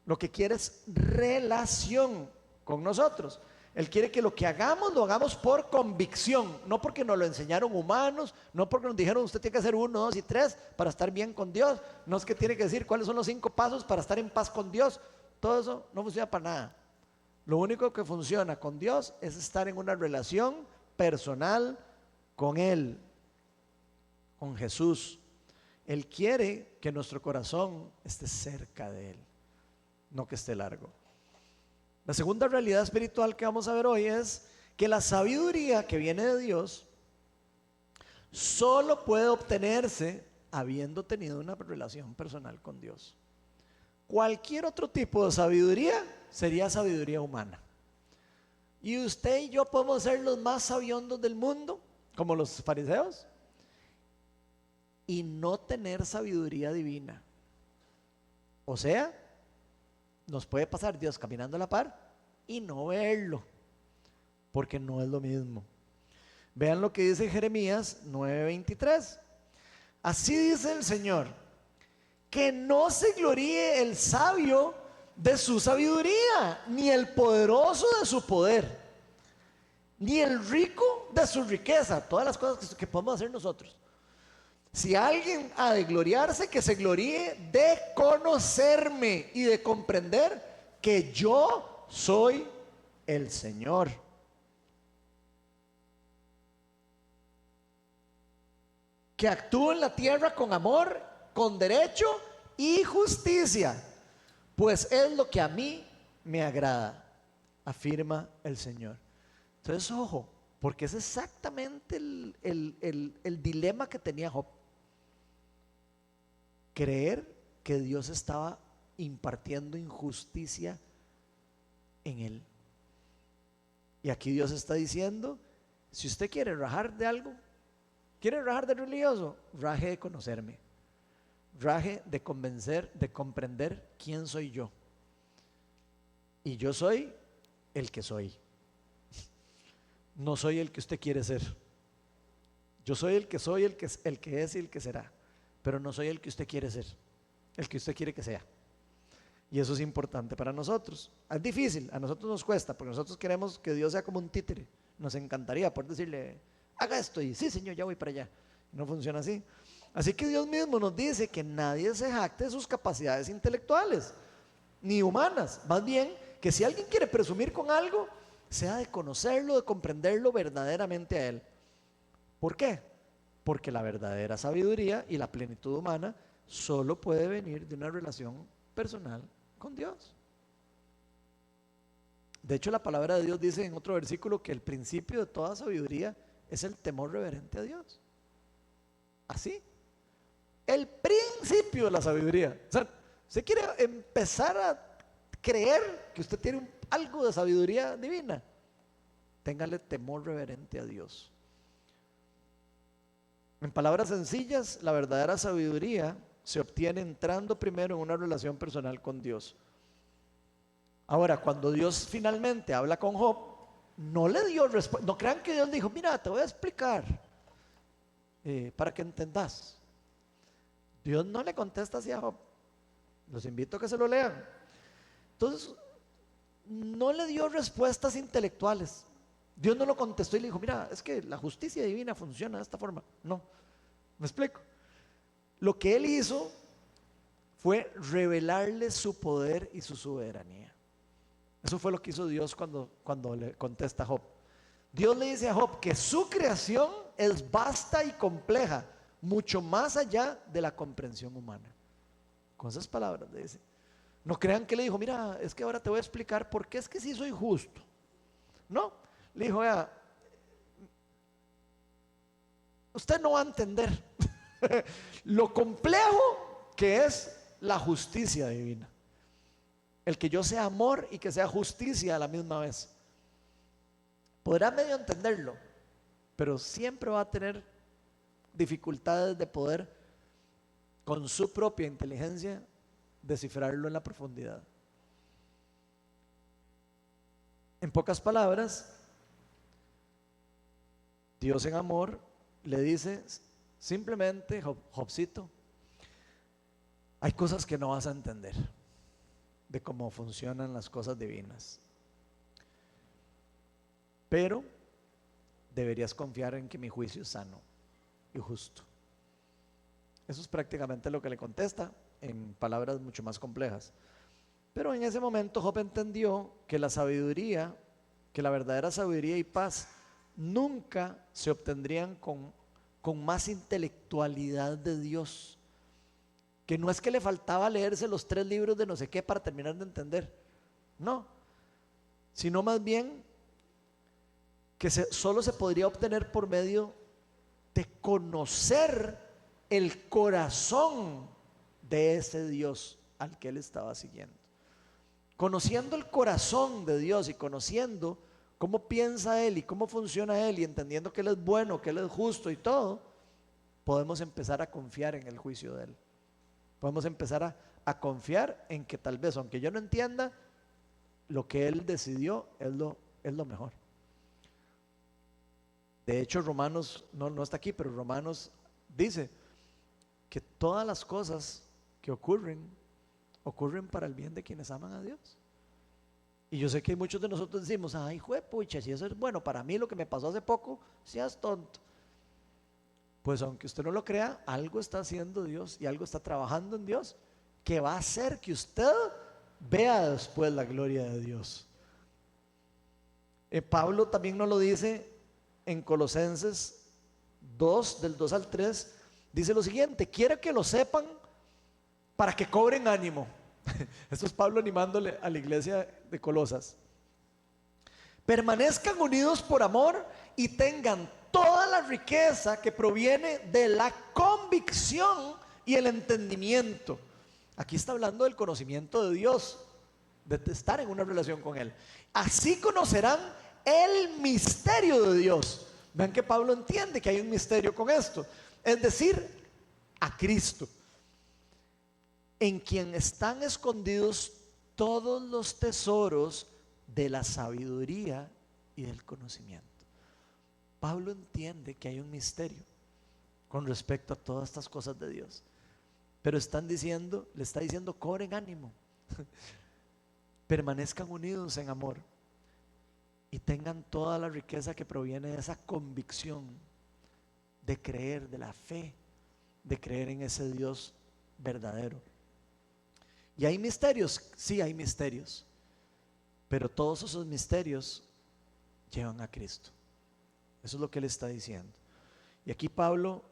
Lo que quiere es relación con nosotros. Él quiere que lo que hagamos, lo hagamos por convicción, no porque nos lo enseñaron humanos, no porque nos dijeron usted tiene que hacer 1, 2 y 3 para estar bien con Dios, no es que tiene que decir cuáles son los 5 pasos para estar en paz con Dios. Todo eso no funciona para nada. Lo único que funciona con Dios es estar en una relación personal con Él, con Jesús. Él quiere que nuestro corazón esté cerca de Él, no que esté largo. La segunda realidad espiritual que vamos a ver hoy es que la sabiduría que viene de Dios solo puede obtenerse habiendo tenido una relación personal con Dios. Cualquier otro tipo de sabiduría sería sabiduría humana. Y usted y yo podemos ser los más sabiondos del mundo, como los fariseos, y no tener sabiduría divina. O sea, nos puede pasar Dios caminando a la par y no verlo, porque no es lo mismo. Vean lo que dice Jeremías 9:23. Así dice el Señor, que no se gloríe el sabio de su sabiduría, ni el poderoso de su poder, ni el rico de su riqueza. Todas las cosas que podemos hacer nosotros. Si alguien ha de gloriarse, que se gloríe de conocerme y de comprender que yo soy el Señor. Que actúo en la tierra con amor, con derecho y justicia, pues es lo que a mí me agrada, afirma el Señor. Entonces, ojo, porque es exactamente el dilema que tenía Job. Creer que Dios estaba impartiendo injusticia en él. Y aquí Dios está diciendo, si usted quiere rajar de algo, quiere rajar de religioso, raje de conocerme, raje de convencer, de comprender quién soy yo. Y yo soy el que soy. No soy el que usted quiere ser. Yo soy el que soy, el que es y el que será. Pero no soy el que usted quiere ser, el que usted quiere que sea. Y eso es importante para nosotros. Es difícil, a nosotros nos cuesta, porque nosotros queremos que Dios sea como un títere. Nos encantaría poder decirle, haga esto y sí, Señor, ya voy para allá. No funciona así. Así que Dios mismo nos dice que nadie se jacte de sus capacidades intelectuales, ni humanas. Más bien, que si alguien quiere presumir con algo, sea de conocerlo, de comprenderlo verdaderamente a Él. ¿Por qué? Porque la verdadera sabiduría y la plenitud humana solo puede venir de una relación personal con Dios. De hecho, la palabra de Dios dice en otro versículo que el principio de toda sabiduría es el temor reverente a Dios. Así. El principio de la sabiduría. O sea, usted quiere empezar a creer que usted tiene algo de sabiduría divina, téngale temor reverente a Dios. En palabras sencillas, la verdadera sabiduría se obtiene entrando primero en una relación personal con Dios. Ahora, cuando Dios finalmente habla con Job, no le dio respuesta. No crean que Dios dijo, mira, te voy a explicar para que entendas. Dios no le contesta así a Job. Los invito a que se lo lean. Entonces, no le dio respuestas intelectuales. Dios no lo contestó y le dijo, mira, es que la justicia divina funciona de esta forma. No, ¿me explico? Lo que él hizo fue revelarle su poder y su soberanía. Eso fue lo que hizo Dios cuando le contesta a Job. Dios le dice a Job que su creación es vasta y compleja, mucho más allá de la comprensión humana. Con esas palabras le dice. No crean que le dijo, mira, es que ahora te voy a explicar por qué es que sí soy justo. No, le dijo, vea, usted no va a entender lo complejo que es la justicia divina. El que yo sea amor y que sea justicia a la misma vez. Podrá medio entenderlo, pero siempre va a tener dificultades de poder con su propia inteligencia descifrarlo en la profundidad. En pocas palabras, Dios en amor le dice simplemente, Jobcito, hay cosas que no vas a entender de cómo funcionan las cosas divinas, pero deberías confiar en que mi juicio es sano y justo. Eso es prácticamente lo que le contesta en palabras mucho más complejas. Pero en ese momento Job entendió que la sabiduría, que la verdadera sabiduría y paz nunca se obtendrían con más intelectualidad de Dios. Que no es que le faltaba leerse los 3 libros de no sé qué para terminar de entender. No. Sino más bien que solo se podría obtener por medio de conocer el corazón de ese Dios al que él estaba siguiendo. Conociendo el corazón de Dios y conociendo cómo piensa Él y cómo funciona Él y entendiendo que Él es bueno, que Él es justo y todo, podemos empezar a confiar en el juicio de Él. Podemos empezar a confiar en que tal vez, aunque yo no entienda, lo que Él decidió es lo mejor. De hecho, Romanos, no está aquí, pero Romanos dice que todas las cosas que ocurren para el bien de quienes aman a Dios. Y yo sé que muchos de nosotros decimos, ay, juepucha, si eso es bueno para mí, lo que me pasó hace poco, seas tonto. Pues aunque usted no lo crea, algo está haciendo Dios y algo está trabajando en Dios que va a hacer que usted vea después la gloria de Dios. Pablo también nos lo dice en Colosenses 2, del 2 al 3, dice lo siguiente: quiero que lo sepan para que cobren ánimo. Esto es Pablo animándole a la iglesia de Colosas. Permanezcan unidos por amor y tengan toda la riqueza que proviene de la convicción y el entendimiento. Aquí está hablando del conocimiento de Dios, de estar en una relación con Él. Así conocerán el misterio de Dios. Vean que Pablo entiende que hay un misterio con esto, es decir, a Cristo, en quien están escondidos todos los tesoros de la sabiduría y del conocimiento. Pablo entiende que hay un misterio con respecto a todas estas cosas de Dios, pero le está diciendo, cobren ánimo, permanezcan unidos en amor y tengan toda la riqueza que proviene de esa convicción de creer, de la fe, de creer en ese Dios verdadero. ¿Y hay misterios? Sí, hay misterios, pero todos esos misterios llevan a Cristo. Eso es lo que él está diciendo. Y aquí Pablo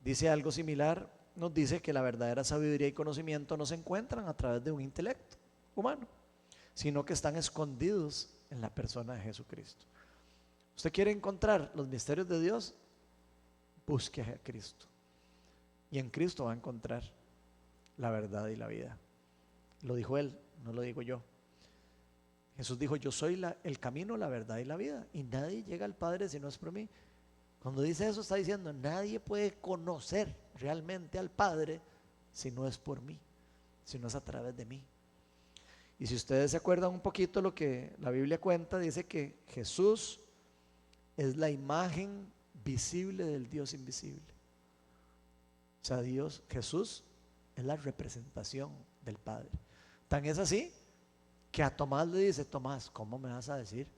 dice algo similar. Nos dice que la verdadera sabiduría y conocimiento no se encuentran a través de un intelecto humano, sino que están escondidos en la persona de Jesucristo. ¿Usted quiere encontrar los misterios de Dios? Busque a Cristo, y en Cristo va a encontrar la verdad y la vida. Lo dijo él, no lo digo yo. Jesús dijo, yo soy el camino, la verdad y la vida, y nadie llega al Padre si no es por mí. Cuando dice eso está diciendo, nadie puede conocer realmente al Padre si no es por mí, si no es a través de mí. Y si ustedes se acuerdan un poquito lo que la Biblia cuenta, dice que Jesús es la imagen visible del Dios invisible. O sea, Jesús es la representación del Padre. Tan es así que a Tomás le dice, Tomás, ¿cómo me vas a decir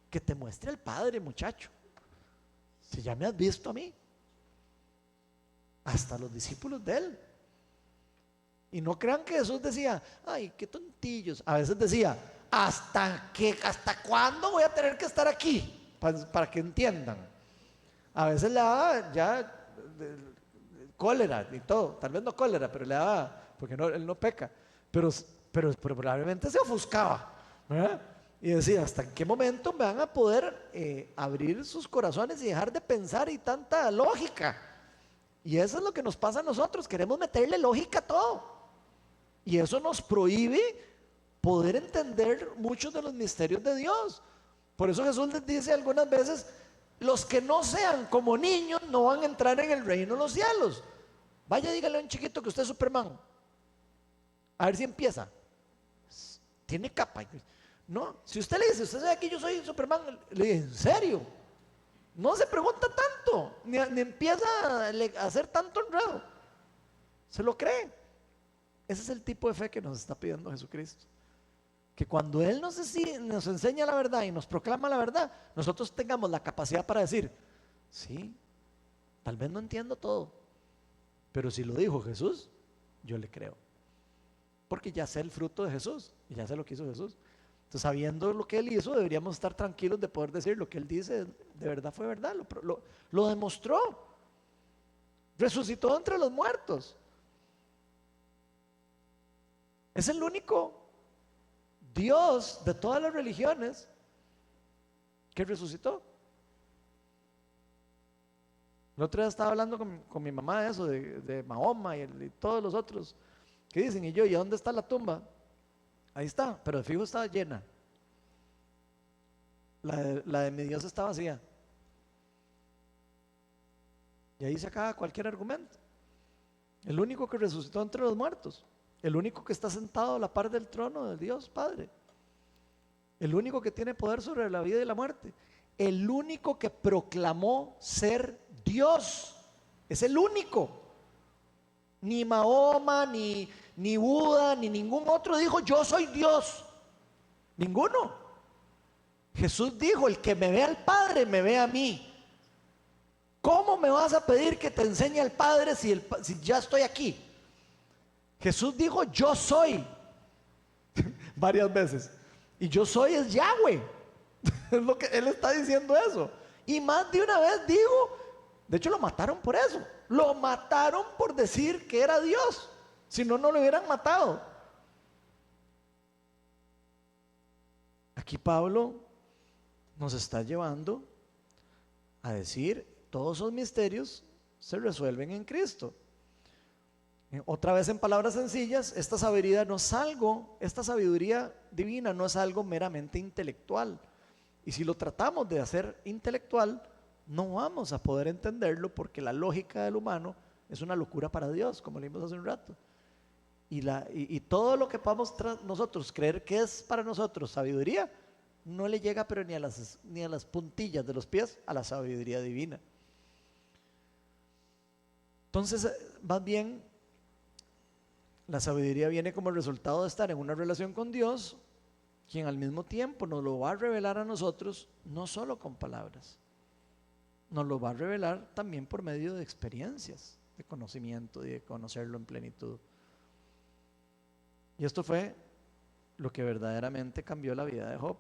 que te muestre al Padre, muchacho? Si ya me has visto a mí. Hasta los discípulos de él. Y no crean que Jesús decía, ay, qué tontillos. A veces decía, ¿hasta cuándo voy a tener que estar aquí? Para que entiendan. A veces le daba ya cólera y todo. Tal vez no cólera, pero le daba, porque él no peca. Pero probablemente se ofuscaba, ¿verdad? Y decía, ¿hasta en qué momento me van a poder abrir sus corazones y dejar de pensar y tanta lógica? Y eso es lo que nos pasa a nosotros, queremos meterle lógica a todo. Y eso nos prohíbe poder entender muchos de los misterios de Dios. Por eso Jesús les dice algunas veces, los que no sean como niños no van a entrar en el reino de los cielos. Vaya, dígale a un chiquito que usted es Superman. A ver si empieza. Tiene capa. No, si usted le dice, usted sabe que yo soy Superman, le dice, ¿en serio? No se pregunta tanto, ni empieza a hacer tanto enredo. Se lo cree. Ese es el tipo de fe que nos está pidiendo Jesucristo. Que cuando Él nos enseña la verdad y nos proclama la verdad, nosotros tengamos la capacidad para decir, sí, tal vez no entiendo todo, pero si lo dijo Jesús, yo le creo. Porque ya sé el fruto de Jesús y ya sé lo que hizo Jesús. Entonces, sabiendo lo que Él hizo, deberíamos estar tranquilos de poder decir lo que Él dice de verdad fue verdad, lo demostró. Resucitó entre los muertos. Es el único Dios de todas las religiones que resucitó. El otro día estaba hablando con mi mamá de eso, de Mahoma y todos los otros que dicen, y yo, ¿y dónde está la tumba? Ahí está, pero de fijo estaba llena. La de mi Dios está vacía. Y ahí se acaba cualquier argumento. El único que resucitó entre los muertos, el único que está sentado a la par del trono de Dios Padre, el único que tiene poder sobre la vida y la muerte, el único que proclamó ser Dios, es el único. Ni Mahoma, ni Buda, ni ningún otro dijo yo soy Dios. Ninguno. Jesús dijo, el que me ve al Padre me ve a mí. ¿Cómo me vas a pedir que te enseñe al Padre si ya estoy aquí? Jesús dijo yo soy varias veces. Y yo soy es Yahweh. Es lo que Él está diciendo eso. Y más de una vez dijo, de hecho lo mataron por eso. Lo mataron por decir que era Dios. Si no, no lo hubieran matado. Aquí Pablo nos está llevando a decir, todos esos misterios se resuelven en Cristo. Otra vez en palabras sencillas, esta sabiduría divina no es algo meramente intelectual. Y si lo tratamos de hacer intelectual, no vamos a poder entenderlo, porque la lógica del humano es una locura para Dios, como leímos hace un rato. Y todo lo que podamos nosotros creer que es para nosotros sabiduría, no le llega pero ni a las puntillas de los pies a la sabiduría divina. Entonces, más bien, la sabiduría viene como resultado de estar en una relación con Dios, quien al mismo tiempo nos lo va a revelar a nosotros, no solo con palabras, nos lo va a revelar también por medio de experiencias, de conocimiento y de conocerlo en plenitud. Y esto fue lo que verdaderamente cambió la vida de Job,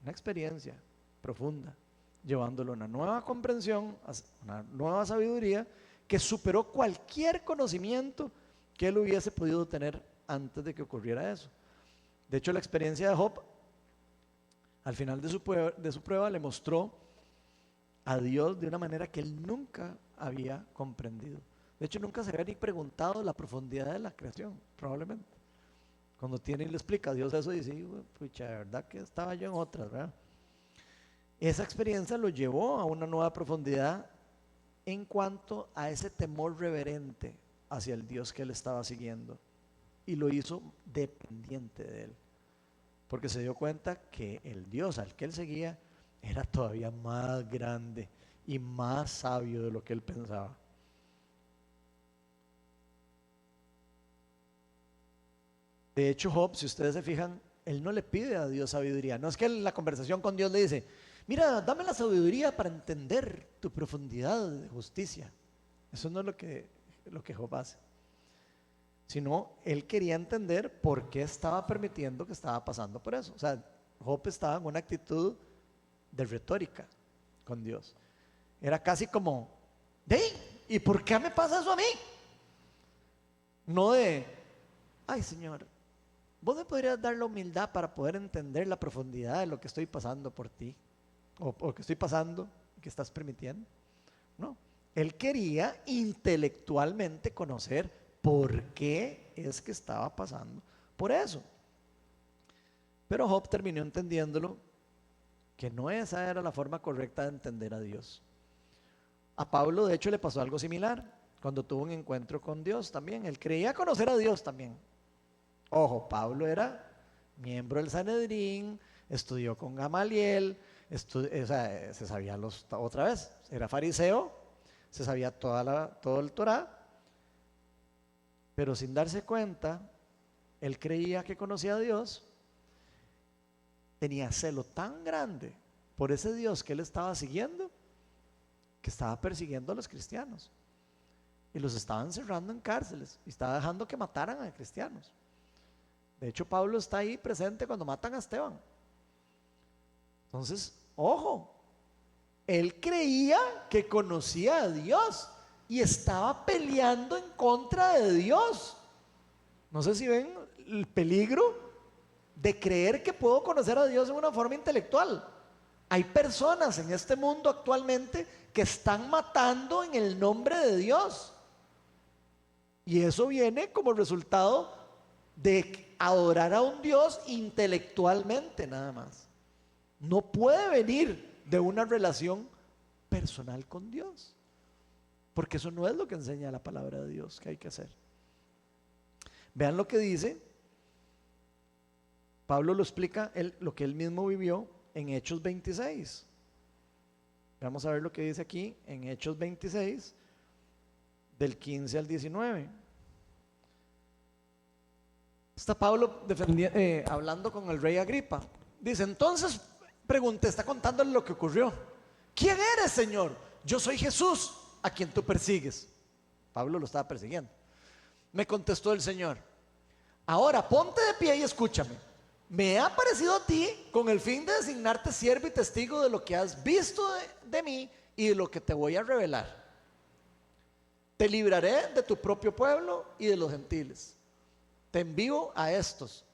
una experiencia profunda, llevándolo a una nueva comprensión, a una nueva sabiduría que superó cualquier conocimiento que él hubiese podido tener antes de que ocurriera eso. De hecho, la experiencia de Job, al final de su prueba, le mostró a Dios de una manera que él nunca había comprendido. De hecho, nunca se había ni preguntado la profundidad de la creación, probablemente. Cuando tiene y le explica a Dios eso, dice, pucha, de verdad que estaba yo en otras, ¿verdad? Esa experiencia lo llevó a una nueva profundidad en cuanto a ese temor reverente hacia el Dios que él estaba siguiendo, y lo hizo dependiente de él, porque se dio cuenta que el Dios al que él seguía era todavía más grande y más sabio de lo que él pensaba. De hecho, Job, si ustedes se fijan, él no le pide a Dios sabiduría. No es que en la conversación con Dios le dice, mira, dame la sabiduría para entender tu profundidad de justicia. Eso no es lo que Job hace. Sino, él quería entender por qué estaba permitiendo que estaba pasando por eso. O sea, Job estaba en una actitud de retórica con Dios. Era casi como, ¿y por qué me pasa eso a mí? No de, ay Señor, vos me podrías dar la humildad para poder entender la profundidad de lo que estoy pasando por ti, o que estoy pasando, que estás permitiendo. No, él quería intelectualmente conocer por qué es que estaba pasando por eso. Pero Job terminó entendiéndolo, que no esa era la forma correcta de entender a Dios. A Pablo, de hecho, le pasó algo similar cuando tuvo un encuentro con Dios también. Él creía conocer a Dios también. Ojo, Pablo era miembro del Sanedrín, estudió con Gamaliel, se sabía otra vez, era fariseo, se sabía todo el Torá, pero sin darse cuenta, él creía que conocía a Dios, tenía celo tan grande por ese Dios que él estaba siguiendo, que estaba persiguiendo a los cristianos y los estaba encerrando en cárceles y estaba dejando que mataran a cristianos. De hecho, Pablo está ahí presente cuando matan a Esteban. Entonces, ojo, él creía que conocía a Dios y estaba peleando en contra de Dios. No sé si ven el peligro de creer que puedo conocer a Dios de una forma intelectual. Hay personas en este mundo actualmente que están matando en el nombre de Dios. Y eso viene como resultado de adorar a un Dios intelectualmente nada más. No puede venir de una relación personal con Dios, porque eso no es lo que enseña la palabra de Dios que hay que hacer. Vean lo que dice Pablo, lo explica lo que él mismo vivió en Hechos 26. Vamos a ver lo que dice aquí en Hechos 26 del 15 al 19. Está Pablo hablando con el rey Agripa. Dice, entonces pregunté, está contándole lo que ocurrió. ¿Quién eres, Señor? Yo soy Jesús, a quien tú persigues. Pablo lo estaba persiguiendo. Me contestó el Señor, ahora ponte de pie y escúchame. Me he aparecido a ti con el fin de designarte siervo y testigo de lo que has visto de mí y de lo que te voy a revelar. Te libraré de tu propio pueblo y de los gentiles. Te envío a estos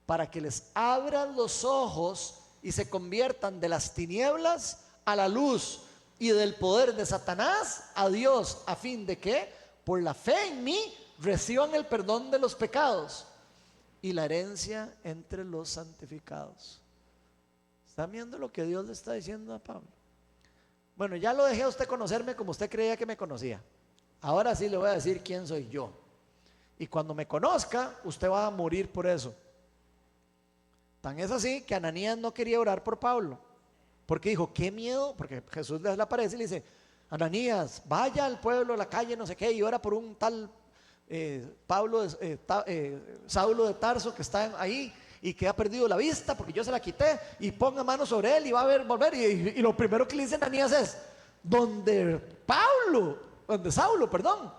para que les abran los ojos y se conviertan de las tinieblas a la luz y del poder de Satanás a Dios, a fin de que por la fe en mí reciban el perdón de los pecados y la herencia entre los santificados. ¿Están viendo lo que Dios le está diciendo a Pablo? Bueno, ya lo dejé a usted conocerme como usted creía que me conocía. Ahora sí le voy a decir quién soy yo. Y cuando me conozca, usted va a morir por eso. Tan es así que Ananías no quería orar por Pablo, porque dijo, qué miedo, porque Jesús le aparece y le dice, Ananías, vaya al pueblo, a la calle, no sé qué, y ora por un tal Saulo de Tarso que está ahí y que ha perdido la vista porque yo se la quité, y ponga manos sobre él y va a ver, volver. Y lo primero que le dice Ananías es, donde Saulo, perdón.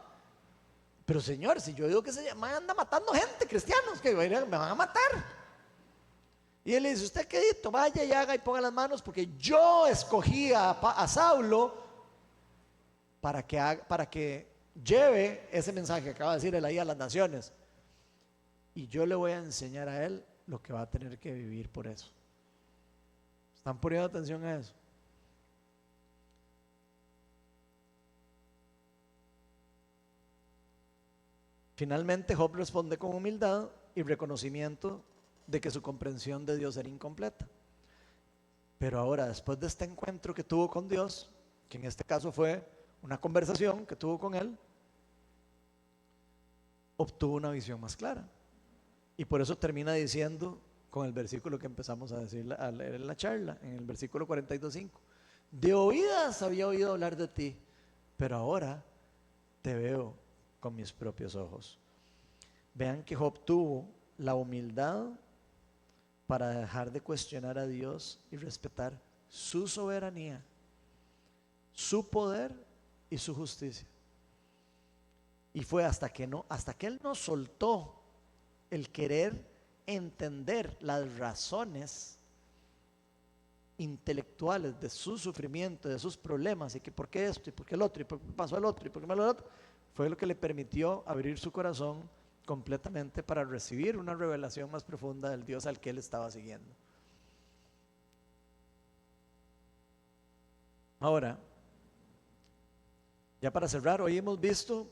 Pero Señor, si yo digo que se anda matando gente, cristianos, que me van a matar. Y él le dice, usted quedito, vaya y haga y ponga las manos, porque yo escogí a Saulo para que lleve ese mensaje que acaba de decir él ahí a las naciones. Y yo le voy a enseñar a él lo que va a tener que vivir por eso. ¿Están poniendo atención a eso? Finalmente Job responde con humildad y reconocimiento de que su comprensión de Dios era incompleta. Pero ahora, después de este encuentro que tuvo con Dios, que en este caso fue una conversación que tuvo con él, obtuvo una visión más clara. Y por eso termina diciendo con el versículo que empezamos a leer en la charla, en el versículo 42:5: de oídas había oído hablar de ti, pero ahora te veo con mis propios ojos. Vean que Job tuvo la humildad para dejar de cuestionar a Dios y respetar su soberanía, su poder y su justicia. Y fue hasta que él no soltó el querer entender las razones intelectuales de su sufrimiento, de sus problemas, y que por qué esto, y por qué el otro, y por qué pasó el otro, y por qué malo el otro, fue lo que le permitió abrir su corazón completamente para recibir una revelación más profunda del Dios al que él estaba siguiendo. Ahora, ya para cerrar, hoy hemos visto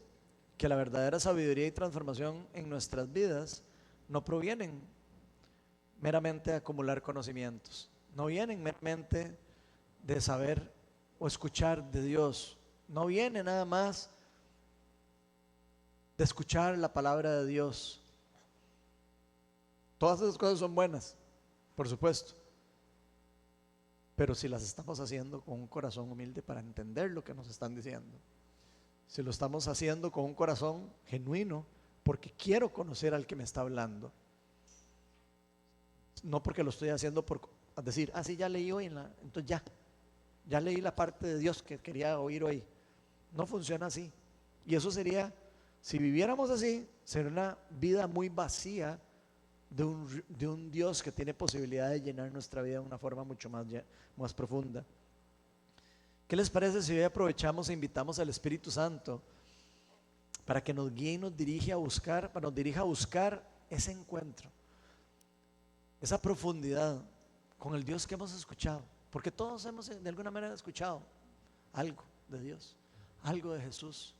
que la verdadera sabiduría y transformación en nuestras vidas no provienen meramente de acumular conocimientos, no vienen meramente de saber o escuchar de Dios, no viene nada más de escuchar la palabra de Dios. Todas esas cosas son buenas, por supuesto, pero si las estamos haciendo con un corazón humilde para entender lo que nos están diciendo, si lo estamos haciendo con un corazón genuino porque quiero conocer al que me está hablando, no porque lo estoy haciendo por decir, sí, ya leí hoy entonces ya leí la parte de Dios que quería oír hoy. No funciona así. Y eso sería, si viviéramos así, sería una vida muy vacía de un Dios que tiene posibilidad de llenar nuestra vida de una forma mucho más profunda. ¿Qué les parece si hoy aprovechamos e invitamos al Espíritu Santo para que nos guíe y nos dirija a buscar ese encuentro, esa profundidad con el Dios que hemos escuchado? Porque todos hemos de alguna manera escuchado algo de Dios, algo de Jesús.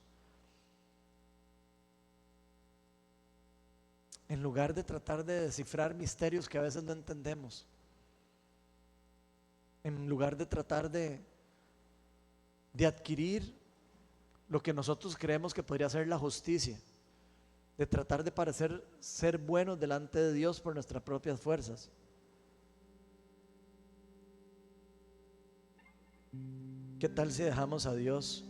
En lugar de tratar de descifrar misterios que a veces no entendemos, en lugar de tratar de adquirir lo que nosotros creemos que podría ser la justicia, de tratar de parecer ser buenos delante de Dios por nuestras propias fuerzas, ¿qué tal si dejamos a Dios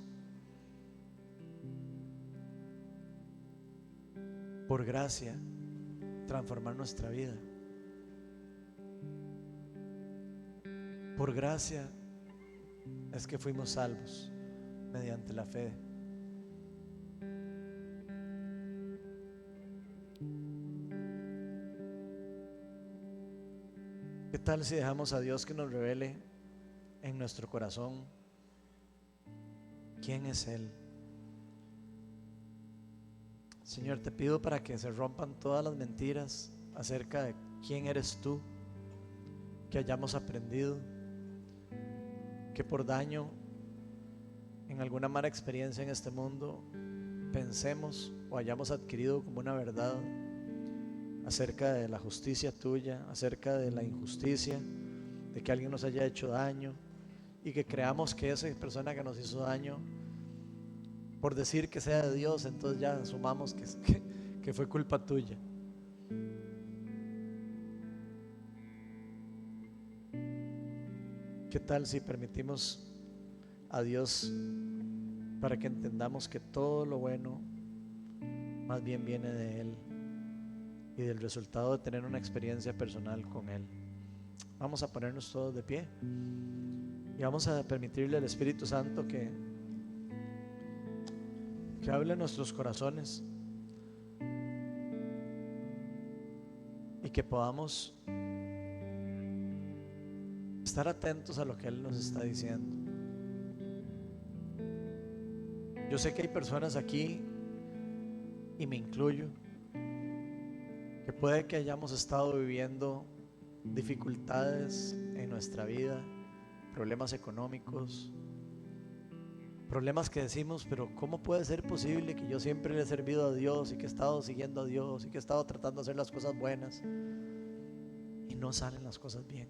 por gracia transformar nuestra vida? Por gracia es que fuimos salvos mediante la fe. ¿Qué tal si dejamos a Dios que nos revele en nuestro corazón quién es Él? Señor, te pido para que se rompan todas las mentiras acerca de quién eres tú, que hayamos aprendido, que por daño en alguna mala experiencia en este mundo pensemos o hayamos adquirido como una verdad acerca de la justicia tuya, acerca de la injusticia, de que alguien nos haya hecho daño y que creamos que esa persona que nos hizo daño, por decir que sea de Dios, entonces ya asumamos que fue culpa tuya. ¿Qué tal si permitimos a Dios para que entendamos que todo lo bueno más bien viene de Él y del resultado de tener una experiencia personal con Él? Vamos a ponernos todos de pie y vamos a permitirle al Espíritu Santo que hable en nuestros corazones y que podamos estar atentos a lo que Él nos está diciendo. Yo sé que hay personas aquí, y me incluyo, que puede que hayamos estado viviendo dificultades en nuestra vida, problemas económicos, problemas que decimos, pero ¿cómo puede ser posible que yo siempre le he servido a Dios y que he estado siguiendo a Dios y que he estado tratando de hacer las cosas buenas y no salen las cosas bien?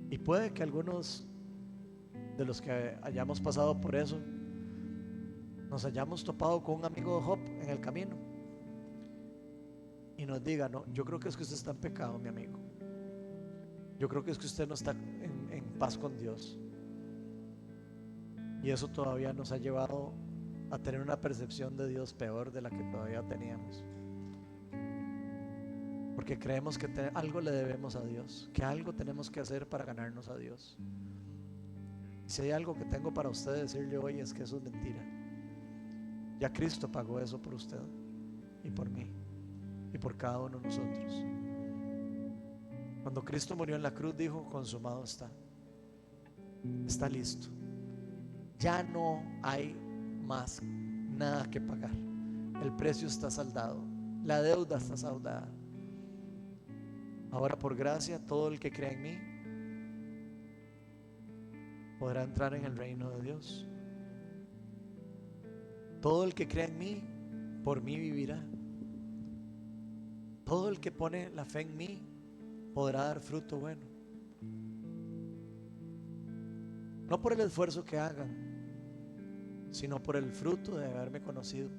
Y puede que algunos de los que hayamos pasado por eso nos hayamos topado con un amigo de Job en el camino y nos diga: no, yo creo que es que usted está en pecado, mi amigo. Yo creo que es que usted no está en paz con Dios. Y eso todavía nos ha llevado a tener una percepción de Dios peor de la que todavía teníamos, porque creemos que algo le debemos a Dios, que algo tenemos que hacer para ganarnos a Dios. Si hay algo que tengo para usted decirle hoy, es que eso es mentira. Ya Cristo pagó eso por usted y por mí y por cada uno de nosotros. Cuando Cristo murió en la cruz, dijo: consumado está, está listo. Ya no hay más nada que pagar. El precio está saldado, la deuda está saldada. Ahora, por gracia, todo el que cree en mí podrá entrar en el reino de Dios. Todo el que cree en mí, por mí vivirá. Todo el que pone la fe en mí podrá dar fruto bueno. No por el esfuerzo que hagan, sino por el fruto de haberme conocido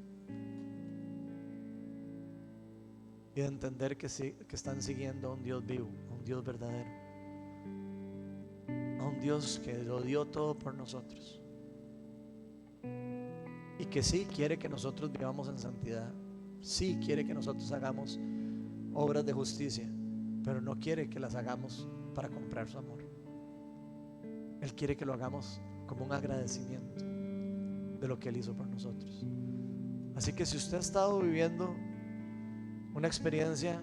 y de entender que están siguiendo a un Dios vivo, a un Dios verdadero, a un Dios que lo dio todo por nosotros y que sí quiere que nosotros vivamos en santidad, sí quiere que nosotros hagamos obras de justicia, pero no quiere que las hagamos para comprar su amor. Él quiere que lo hagamos como un agradecimiento de lo que Él hizo por nosotros. Así que si usted ha estado viviendo una experiencia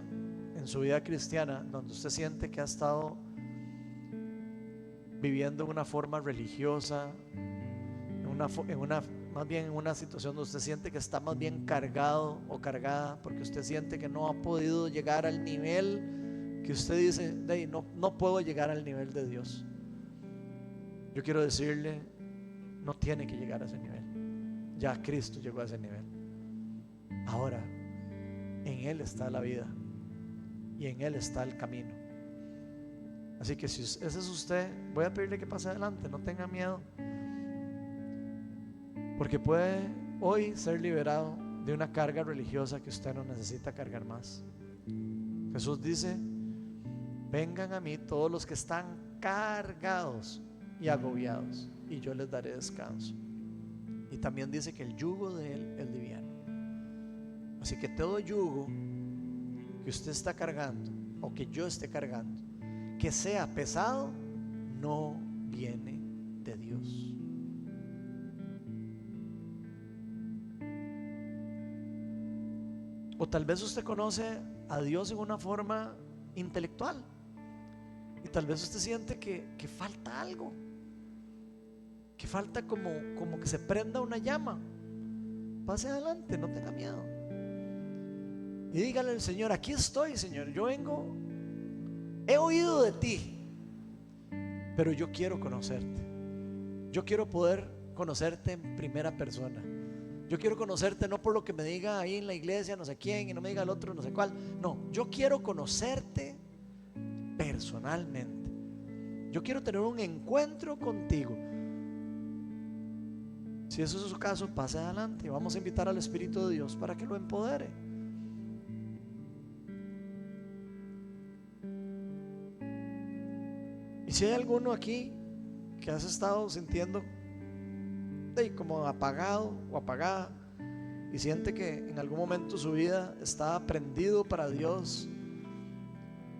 en su vida cristiana donde usted siente que ha estado viviendo en una forma religiosa, más bien en una situación donde usted siente que está más bien cargado o cargada, porque usted siente que no ha podido llegar al nivel que usted dice: no puedo llegar al nivel de Dios. Yo quiero decirle: no tiene que llegar a ese nivel. Ya Cristo llegó a ese nivel. Ahora en Él está la vida y en Él está el camino. Así que si ese es usted, voy a pedirle que pase adelante, no tenga miedo, porque puede hoy ser liberado de una carga religiosa que usted no necesita cargar más. Jesús dice: vengan a mí todos los que están cargados y agobiados, y yo les daré descanso. Y también dice que el yugo de Él es liviano. Así que todo yugo que usted está cargando o que yo esté cargando, que sea pesado, no viene de Dios. O tal vez usted conoce a Dios en una forma intelectual y tal vez usted siente que falta algo, que falta como que se prenda una llama. Pase adelante, no tenga miedo y dígale al Señor: aquí estoy, Señor, yo vengo, he oído de ti, pero yo quiero conocerte. Yo quiero poder conocerte en primera persona. Yo quiero conocerte no por lo que me diga ahí en la iglesia no sé quién y no me diga el otro no sé cuál. No, yo quiero conocerte personalmente. Yo quiero tener un encuentro contigo. Si eso es su caso, pase adelante. Vamos a invitar al Espíritu de Dios para que lo empodere. Y si hay alguno aquí que has estado sintiendo como apagado o apagada y siente que en algún momento su vida estaba prendido para Dios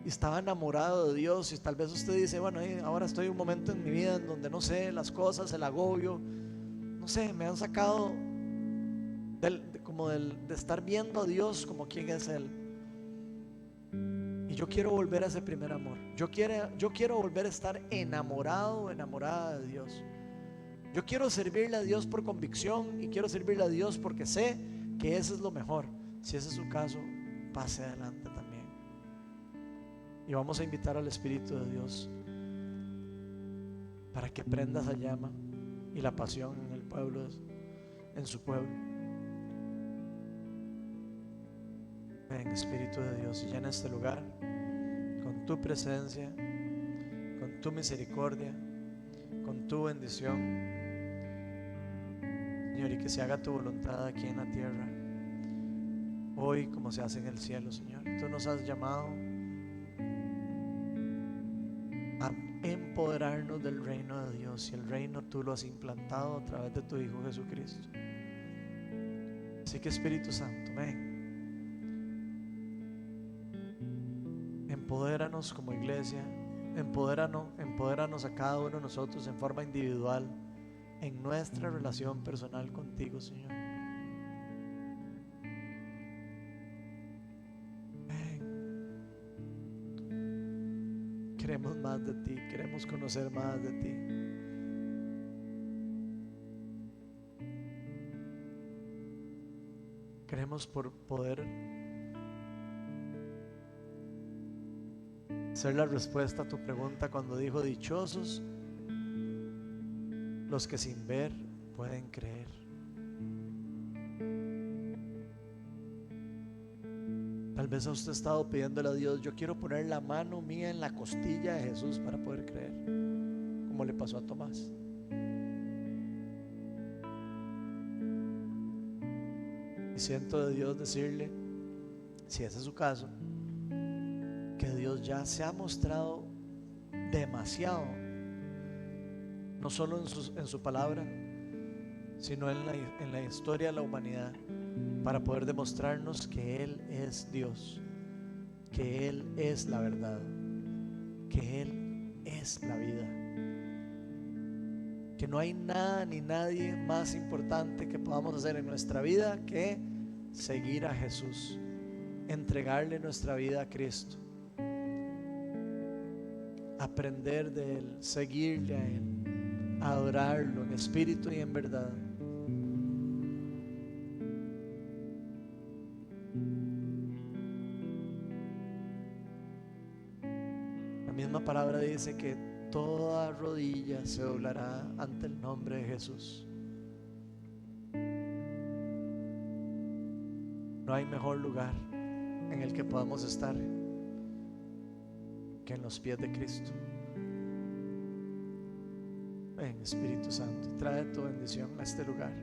y estaba enamorado de Dios, y tal vez usted dice, bueno, ahora estoy en un momento en mi vida en donde no sé, las cosas, el agobio, no sé, me han sacado de estar viendo a Dios como quién es Él. Y yo quiero volver a ese primer amor. Yo quiero volver a estar enamorado o enamorada de Dios. Yo quiero servirle a Dios por convicción y quiero servirle a Dios porque sé que eso es lo mejor. Si ese es su caso, pase adelante también. Y vamos a invitar al Espíritu de Dios para que prenda esa llama y la pasión en el pueblo, en su pueblo. Ven, Espíritu de Dios, y llena este lugar con tu presencia, con tu misericordia, con tu bendición, Señor, y que se haga tu voluntad aquí en la tierra, hoy como se hace en el cielo, Señor. Tú nos has llamado a empoderarnos del reino de Dios, y el reino tú lo has implantado a través de tu Hijo Jesucristo. Así que, Espíritu Santo, ven, empodéranos como iglesia, empodéranos a cada uno de nosotros en forma individual, en nuestra relación personal contigo, Señor. Ven. Queremos más de ti, queremos conocer más de ti. Queremos poder ser la respuesta a tu pregunta cuando dijo: dichosos los que sin ver pueden creer. Tal vez a usted ha estado pidiéndole a Dios: yo quiero poner la mano mía en la costilla de Jesús para poder creer, como le pasó a Tomás. Y siento de Dios decirle, si ese es su caso, que Dios ya se ha mostrado demasiado, no solo en su palabra, sino en la historia de la humanidad, para poder demostrarnos que Él es Dios, que Él es la verdad, que Él es la vida, que no hay nada ni nadie más importante que podamos hacer en nuestra vida que seguir a Jesús, entregarle nuestra vida a Cristo, aprender de Él, seguirle a Él, adorarlo en espíritu y en verdad. La misma palabra dice que toda rodilla se doblará ante el nombre de Jesús. No hay mejor lugar en el que podamos estar que en los pies de Cristo. Ven, Espíritu Santo, trae tu bendición a este lugar.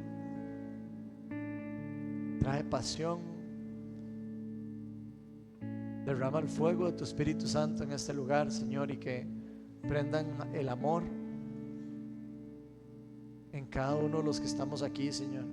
Trae pasión. Derrama el fuego de tu Espíritu Santo en este lugar, Señor, y que prendan el amor en cada uno de los que estamos aquí, Señor.